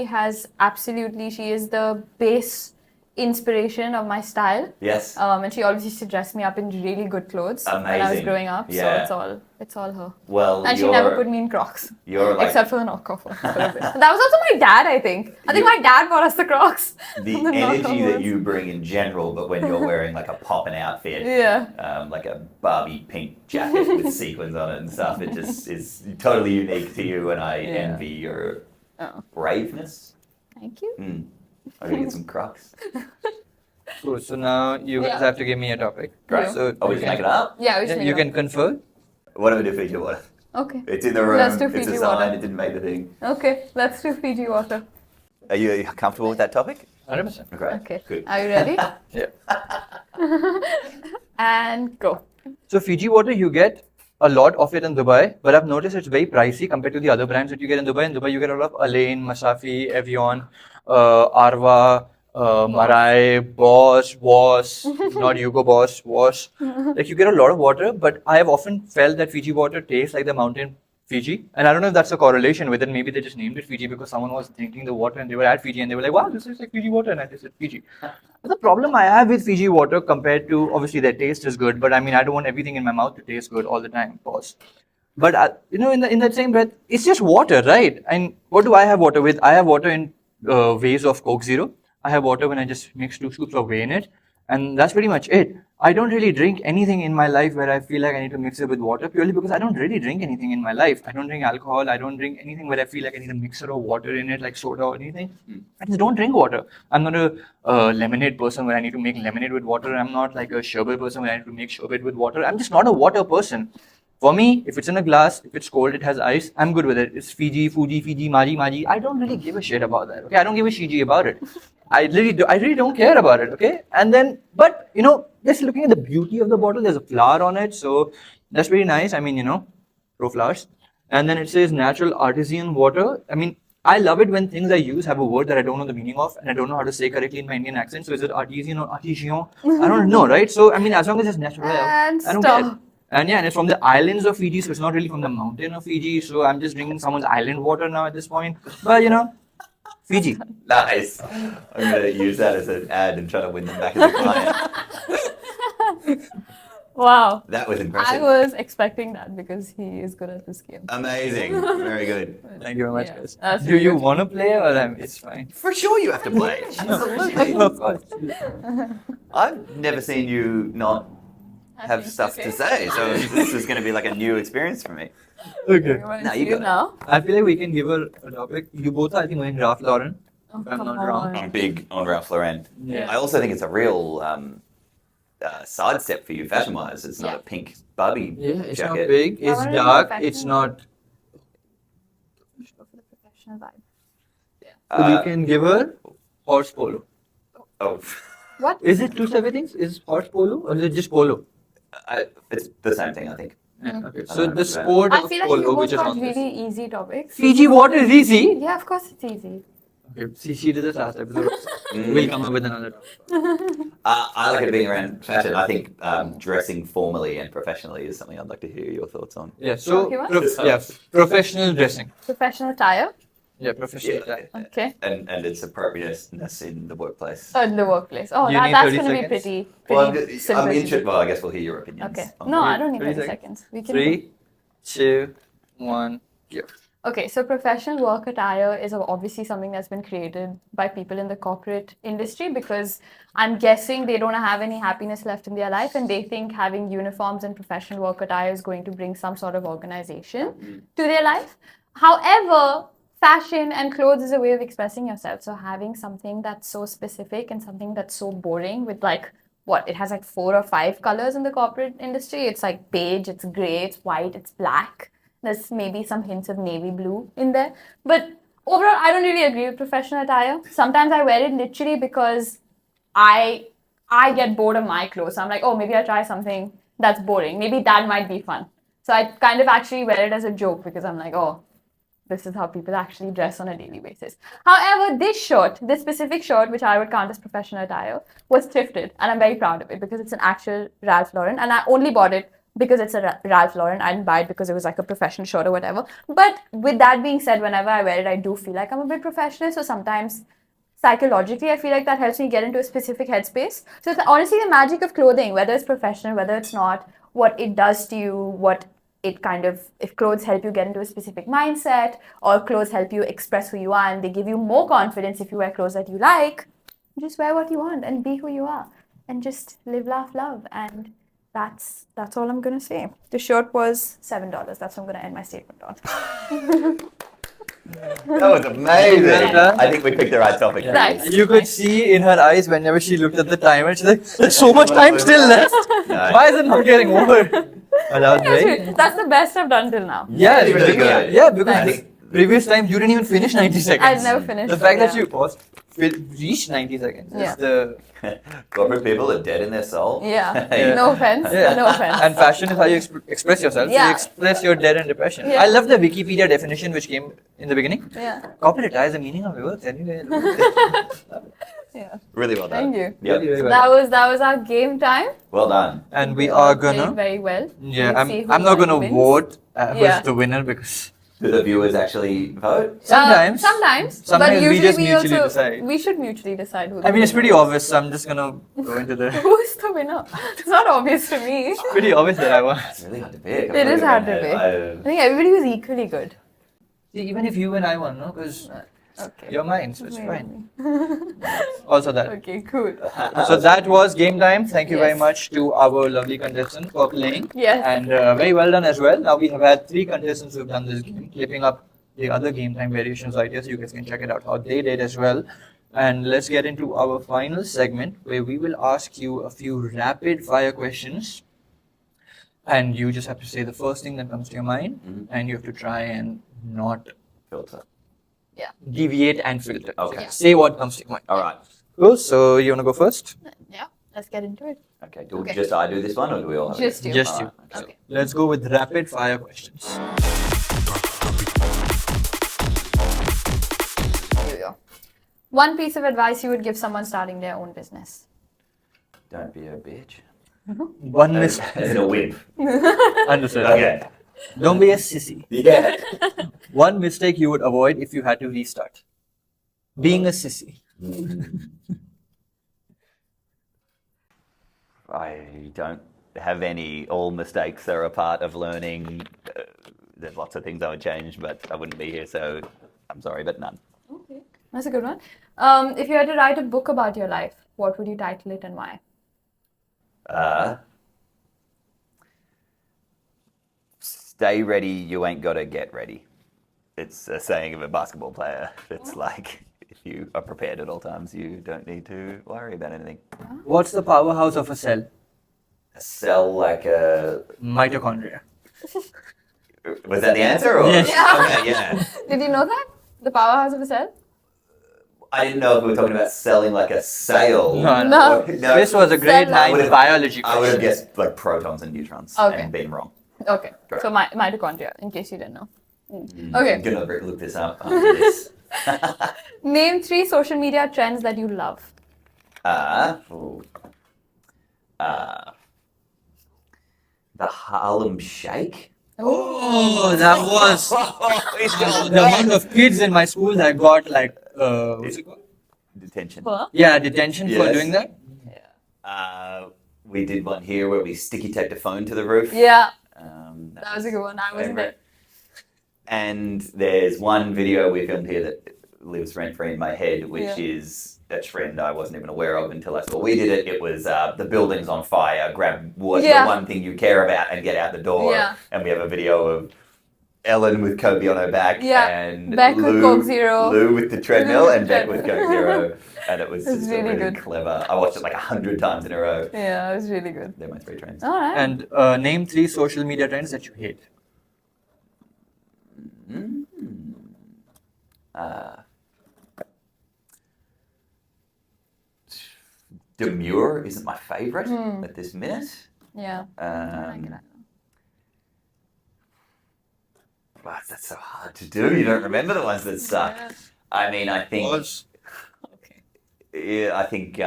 is the base inspiration of my style. Yes. And she always used to dress me up in really good clothes when I was Amazing. growing up. Yeah. So it's all her. Well, And she never put me in Crocs. You're like Except for the knockoff ones. For a bit. That was also my dad, I think. I think my dad bought us the Crocs. the knockoff energy that ones. you bring in general, but when you're wearing like a popping outfit, Yeah. like a Barbie pink jacket with sequins on it and stuff, it just is totally unique to you, and I envy your braveness. Thank you. I'm gonna get some Crocs. Cool. So now you guys have to give me a topic. Great. So Oh, we just make it up? Yeah, we should you make can it confer. What do we do, Fiji water? up. Okay. It's in the room. Let's do It's Fiji a sign. water. It didn't make the thing. Okay, let's do Fiji water. Are you comfortable with that topic? 100%. Great. Okay. Good. Are you ready? Yeah. And go. So Fiji water, you get a lot of it in Dubai, but I've noticed it's very pricey compared to the other brands that you get in Dubai. In Dubai, you get a lot of Alain, Masafi, Evian, Arva, Marai, Boss, Was, not Hugo Boss, Was. Like you get a lot of water, but I have often felt that Fiji water tastes like the mountain Fiji. And I don't know if that's a correlation with it. Maybe they just named it Fiji because someone was drinking the water and they were at Fiji and they were like, wow, this is like Fiji water. And I just said Fiji. But the problem I have with Fiji water compared to, obviously their taste is good, but I mean, I don't want everything in my mouth to taste good all the time. Pause. But in that same breath, it's just water, right? And what do I have water with? I have water in ways of Coke Zero. I have water when I just mix 2 scoops of whey in it. And that's pretty much it. I don't really drink anything in my life where I feel like I need to mix it with water purely because I don't really drink anything in my life. I don't drink alcohol. I don't drink anything where I feel like I need a mixer of water in it, like soda or anything. I just don't drink water. I'm not a lemonade person where I need to make lemonade with water. I'm not like a sherbet person where I need to make sherbet with water. I'm just not a water person. For me, if it's in a glass, if it's cold, it has ice, I'm good with it. It's Fiji, Fuji, Fiji, Maji. I don't really give a shit about that. Okay, I don't give a shiji about it. I really don't care about it. Okay, and then, but just looking at the beauty of the bottle, there's a flower on it, so that's pretty nice. I mean, pro flowers, and then it says natural artesian water. I mean, I love it when things I use have a word that I don't know the meaning of and I don't know how to say correctly in my Indian accent. So is it artesian or artesian? I don't know, right? So I mean, as long as it's natural, And I don't stop. care. And yeah, and it's from the islands of Fiji, so it's not really from the mountain of Fiji. So I'm just drinking someone's island water now at this point. But Fiji. Nice. I'm going to use that as an ad and try to win them back as a client. Wow. That was I impressive. was expecting that because he is good at this game. Amazing. Very good. Thank you very much, Yeah, guys. that's Do you good. want to play or it's fine? For sure you have to play. Absolutely. Of course. I've never seen you not have stuff to say, so this is going to be like a new experience for me. Okay. No, you got it. now. I feel like we can give her a topic. You both are, I think, wearing Ralph Lauren. Oh, If I'm come not wrong. on. I'm big on Ralph Lauren. Yeah. I also think it's a real sidestep for you fashion-wise. It's not Yeah. a pink Barbie Yeah, it's jacket. not big. I It's wanna dark. know It's fashion. not. Go for the professional vibe. So we can give her horse polo. Oh, What? Is it two separate things? Is horse polo or is it just polo? it's the same thing, I think. Yeah, okay. I So don't know the about that. sport I of feel like you polo, both which is got on this. really easy topics. Fiji water is easy. Yeah, of course it's easy. Okay, see, she did this last episode. We'll come up with another topic. I like it being around fashion. I think dressing formally and professionally is something I'd like to hear your thoughts on. Yeah, so Okay, what? professional dressing. Professional attire. Yeah, professional. Yeah. Okay. And its appropriateness in the workplace. Oh, in the workplace. Oh, You need that's 30 going to be seconds? pretty Well, simple. I'm to interested. do. Well, I guess we'll hear your opinions. Okay. on No, that. I don't need 30 30 seconds. seconds. We can. 3, 2, 1, go. Okay, so professional work attire is obviously something that's been created by people in the corporate industry because I'm guessing they don't have any happiness left in their life and they think having uniforms and professional work attire is going to bring some sort of organization to their life. However, fashion and clothes is a way of expressing yourself. So having something that's so specific and something that's so boring with it has like 4 or 5 colors in the corporate industry. It's like beige, it's gray, it's white, it's black. There's maybe some hints of navy blue in there. But overall, I don't really agree with professional attire. Sometimes I wear it literally because I get bored of my clothes. So I'm like, oh, maybe I'll try something that's boring. Maybe that might be fun. So I kind of actually wear it as a joke because I'm like, oh, this is how people actually dress on a daily basis. However, this specific shirt, which I would count as professional attire, was thrifted. And I'm very proud of it because it's an actual Ralph Lauren. And I only bought it because it's a Ralph Lauren. I didn't buy it because it was like a professional shirt or whatever. But with that being said, whenever I wear it, I do feel like I'm a bit professional. So sometimes psychologically, I feel like that helps me get into a specific headspace. So it's honestly the magic of clothing, whether it's professional, whether it's not, what it does to you, what it kind of, if clothes help you get into a specific mindset, or clothes help you express who you are and they give you more confidence if you wear clothes that you like, just wear what you want and be who you are and just live, laugh, love. And that's all I'm gonna say. The shirt was $7. That's what I'm gonna end my statement on. That was amazing. Well done. I think we picked the right topic. Nice. You could see in her eyes whenever she looked at the timer, she's like, there's so much time still left. No. Why is it not getting over? And I was like, That's the best I've done till now. yeah, That's really good. Yeah, because Nice. previous times you didn't even finish 90 seconds. I've never finished. The fact that yeah. you reached 90 seconds Yeah. is the... Corporate people are dead in their soul. Yeah. Yeah. No offense. Yeah. No offense. And fashion is how you express yourself. So Yeah. you express your dead and depression. Yeah. I love the Wikipedia definition which came in the beginning. Yeah. Corporate attire is the meaning of your words. Anyway. Yeah. Really well done. Thank you. Yep. Really, really well. That was our game time. Well done. And we You are all played gonna... very well. Yeah, Let's see who I'm not won, gonna wins. vote Yeah. who's the winner because Do the viewers actually vote? sometimes Sometimes. But sometimes we usually just we mutually also decide. we should mutually decide who. I mean, it's pretty winner is. obvious, so I'm just gonna go into the... Who's the winner? It's not obvious to me. pretty obvious that I won. It's really hard to pick. It is hard to pick. I think everybody was equally good. See, even if you and I won, no? Because Okay. you're mine, so it's fine. Maybe. Also that. Okay, cool. So that was game time. Thank you very Yes. much to our lovely contestants for playing. Yes. And very well done as well. Now we have had 3 contestants who've done this game, clipping up the other game time variations ideas. You guys can check it out how they did as well. And let's get into our final segment where we will ask you a few rapid fire questions. And you just have to say the first thing that comes to your mind, and you have to try and not Filter. deviate and filter. Okay. Yeah. Say what comes to your mind. All right. Cool. So you wanna go first? Yeah. Let's get into it. Okay. Do Okay. just I do this one, or do we all have Just it? you. Just you. Alright, Okay. Let's go with rapid fire questions. Here we go. One piece of advice you would give someone starting their own business. Don't be a bitch. One As mistake. in a wimp. Understood. Okay. Don't be a sissy. Yeah. One mistake you would avoid if you had to restart. Being a sissy. I don't have any. All mistakes are a part of learning. There's lots of things I would change, but I wouldn't be here, so I'm sorry, but none. Okay. That's a good one. If you had to write a book about your life, what would you title it and why? Stay ready, you ain't gotta get ready. It's a saying of a basketball player. It's like, if you are prepared at all times, you don't need to worry about anything. What's the powerhouse of a cell? A cell like a... Mitochondria. Was that the answer? Or? Yes. Okay, yeah. Did you know that? The powerhouse of a cell? I didn't know if we were talking about selling like a sail. No. No. This was a grade Cell 9 life. biology I would have question. guessed like protons and neutrons Okay. and been wrong. Okay. Correct. So mitochondria, in case you didn't know. I'm Okay. gonna look this up after this. Name 3 social media trends that you love. Ooh. The Harlem Shake. Oh, that was the amount of kids in my school that got like, what's it called? Detention. What? Yeah, detention for Yes. doing that. We did one here where we sticky taped a phone to the roof. Yeah, That that was a good one. I wasn't there. favourite. And there's one video we filmed here that lives rent free in my head, which Yeah. is a trend I wasn't even aware of until I saw we did it. It was the building's on fire, grab Yeah. the one thing you care about and get out the door. Yeah. And we have a video of Ellen with Kobe on her back Yeah. and Beck with Coke Zero. Lou with the treadmill and Beck with Treadmill. Coke Zero. And it was It's just really really good. clever. I watched it like 100 times in a row. Yeah, it was really good. They're my 3 trends. All right. And name 3 social media trends that you hate. Demure isn't my favourite at this minute. Yeah. Wow, that's so hard to do. You don't remember the ones that suck. Yeah. I mean, I think, Okay. yeah, I think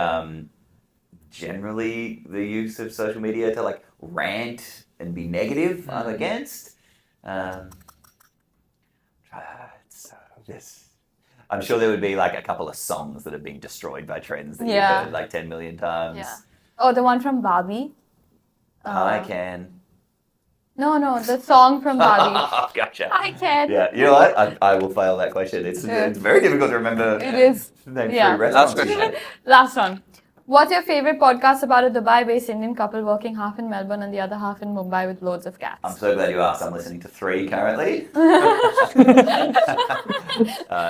generally the use of social media to like rant and be negative, I'm against. This I'm sure there would be like a couple of songs that have been destroyed by trends that you've Yeah. heard like 10 million times. Yeah. Oh, the one from Barbie. I can. No, the song from Barbie. Gotcha. I can. Yeah, you know what? I will fail that question. It's very difficult to remember. It is. Name Yeah. 3 restaurants. Last question. Last one. What's your favorite podcast about a Dubai-based Indian couple working half in Melbourne and the other half in Mumbai with loads of cats? I'm so glad you asked. I'm listening to 3 currently.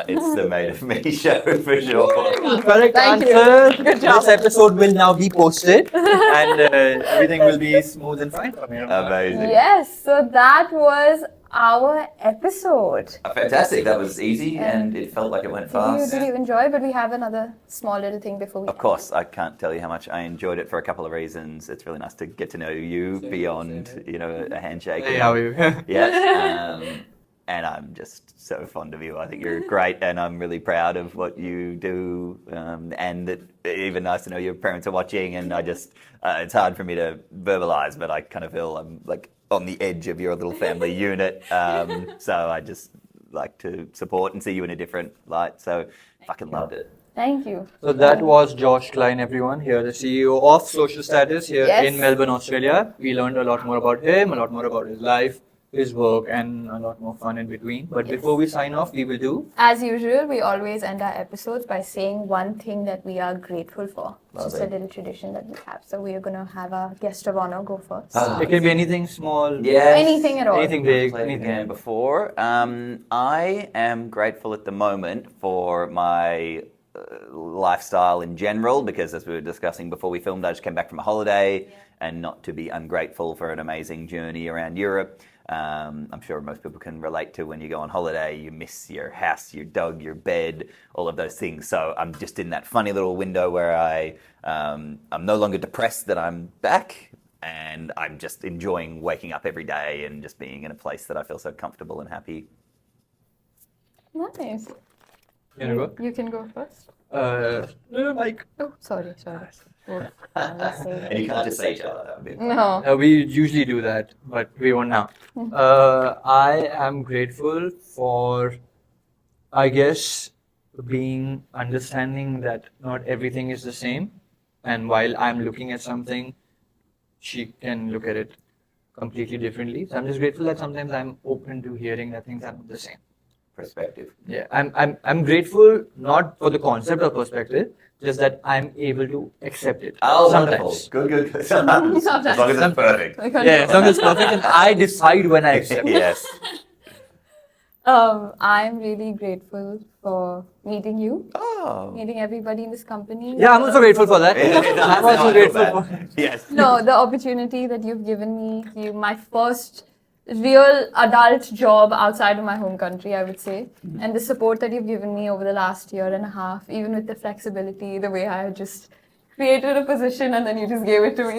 It's the Made of Me show for sure. Correct Thank you. answer. Good job. This episode will now be posted, and everything will be smooth and fine from here. Amazing. Yes, so that was our episode. Fantastic. That was easy and it felt like it went fast. Did you enjoy? But we have another small little thing before we. Of course, I can't tell you how much I enjoyed it for a couple of reasons. It's really nice to get to know you beyond, a handshake. Hey, how are you? Yeah. And I'm just so fond of you. I think you're great, and I'm really proud of what you do. And that even nice to know your parents are watching. And I just, it's hard for me to verbalize, but I kind of feel I'm like on the edge of your little family unit. So I just like to support and see you in a different light. So fucking loved it. Thank you. So that was Josh Klein, everyone, here, the CEO of Social Status here Yes. in Melbourne, Australia. We learned a lot more about him, a lot more about his life, his work, and a lot more fun in between. But before we sign off, we will do. As usual, we always end our episodes by saying one thing that we are grateful for. It's just a Lovely. little tradition that we have. So we are going to have our guest of honor go first. It can be anything small, Yes. Anything at all. anything big, Played the anything. game before. I am grateful at the moment for my lifestyle in general, because as we were discussing before we filmed, I just came back from a holiday, and not to be ungrateful for an amazing journey around Europe. I'm sure most people can relate to when you go on holiday, you miss your house, your dog, your bed, all of those things. So I'm just in that funny little window where I'm no longer depressed that I'm back, and I'm just enjoying waking up every day and just being in a place that I feel so comfortable and happy. Nice. You wanna go? You can go first. No, like, Oh, sorry. Oh, And you can't just say each other. That would be no. we usually do that, but we won't now. I am grateful for, I guess, being understanding that not everything is the same. And while I'm looking at something, she can look at it completely differently. So I'm just grateful that sometimes I'm open to hearing that things are not the same. perspective. Yeah, I'm grateful not for the concept of perspective, just that I'm able to accept it. Oh, sometimes. wonderful. Good. Sometimes. As long as it's perfect. Yeah, sometimes it's perfect, and I decide when I accept it. Yes. I'm really grateful for meeting you, Oh. meeting everybody in this company. Yeah, I'm also grateful for that. I'm also grateful for. Yes. No, the opportunity that you've given me, my first real adult job outside of my home country, I would say, and the support that you've given me over the last year and a half, even with the flexibility, the way I just created a position and then you just gave it to me.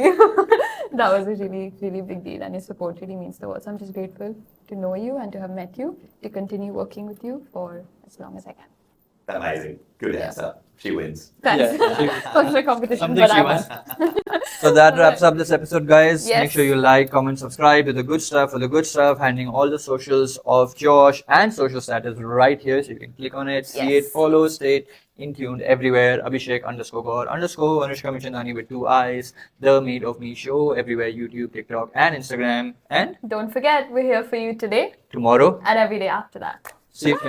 That was a really, really big deal, and your support really means the world. So I'm just grateful to know you and to have met you, to continue working with you for as long as I can. Amazing. Good answer. She wins. Thanks. Yeah. It was a competition, Something but she I wants. won. So that wraps up this episode, guys. Yes. Make sure you like, comment, subscribe to the good stuff. For the good stuff, handing all the socials of Josh and Social Status right here, so you can click on it, see it, Yes. follow, stay in tuned everywhere. Abhishek _Gaur _ Anushka Michandani with 2 eyes. The Made of Me show everywhere: YouTube, TikTok, and Instagram. And Don't forget, we're here for you today tomorrow, and every day after that. see you.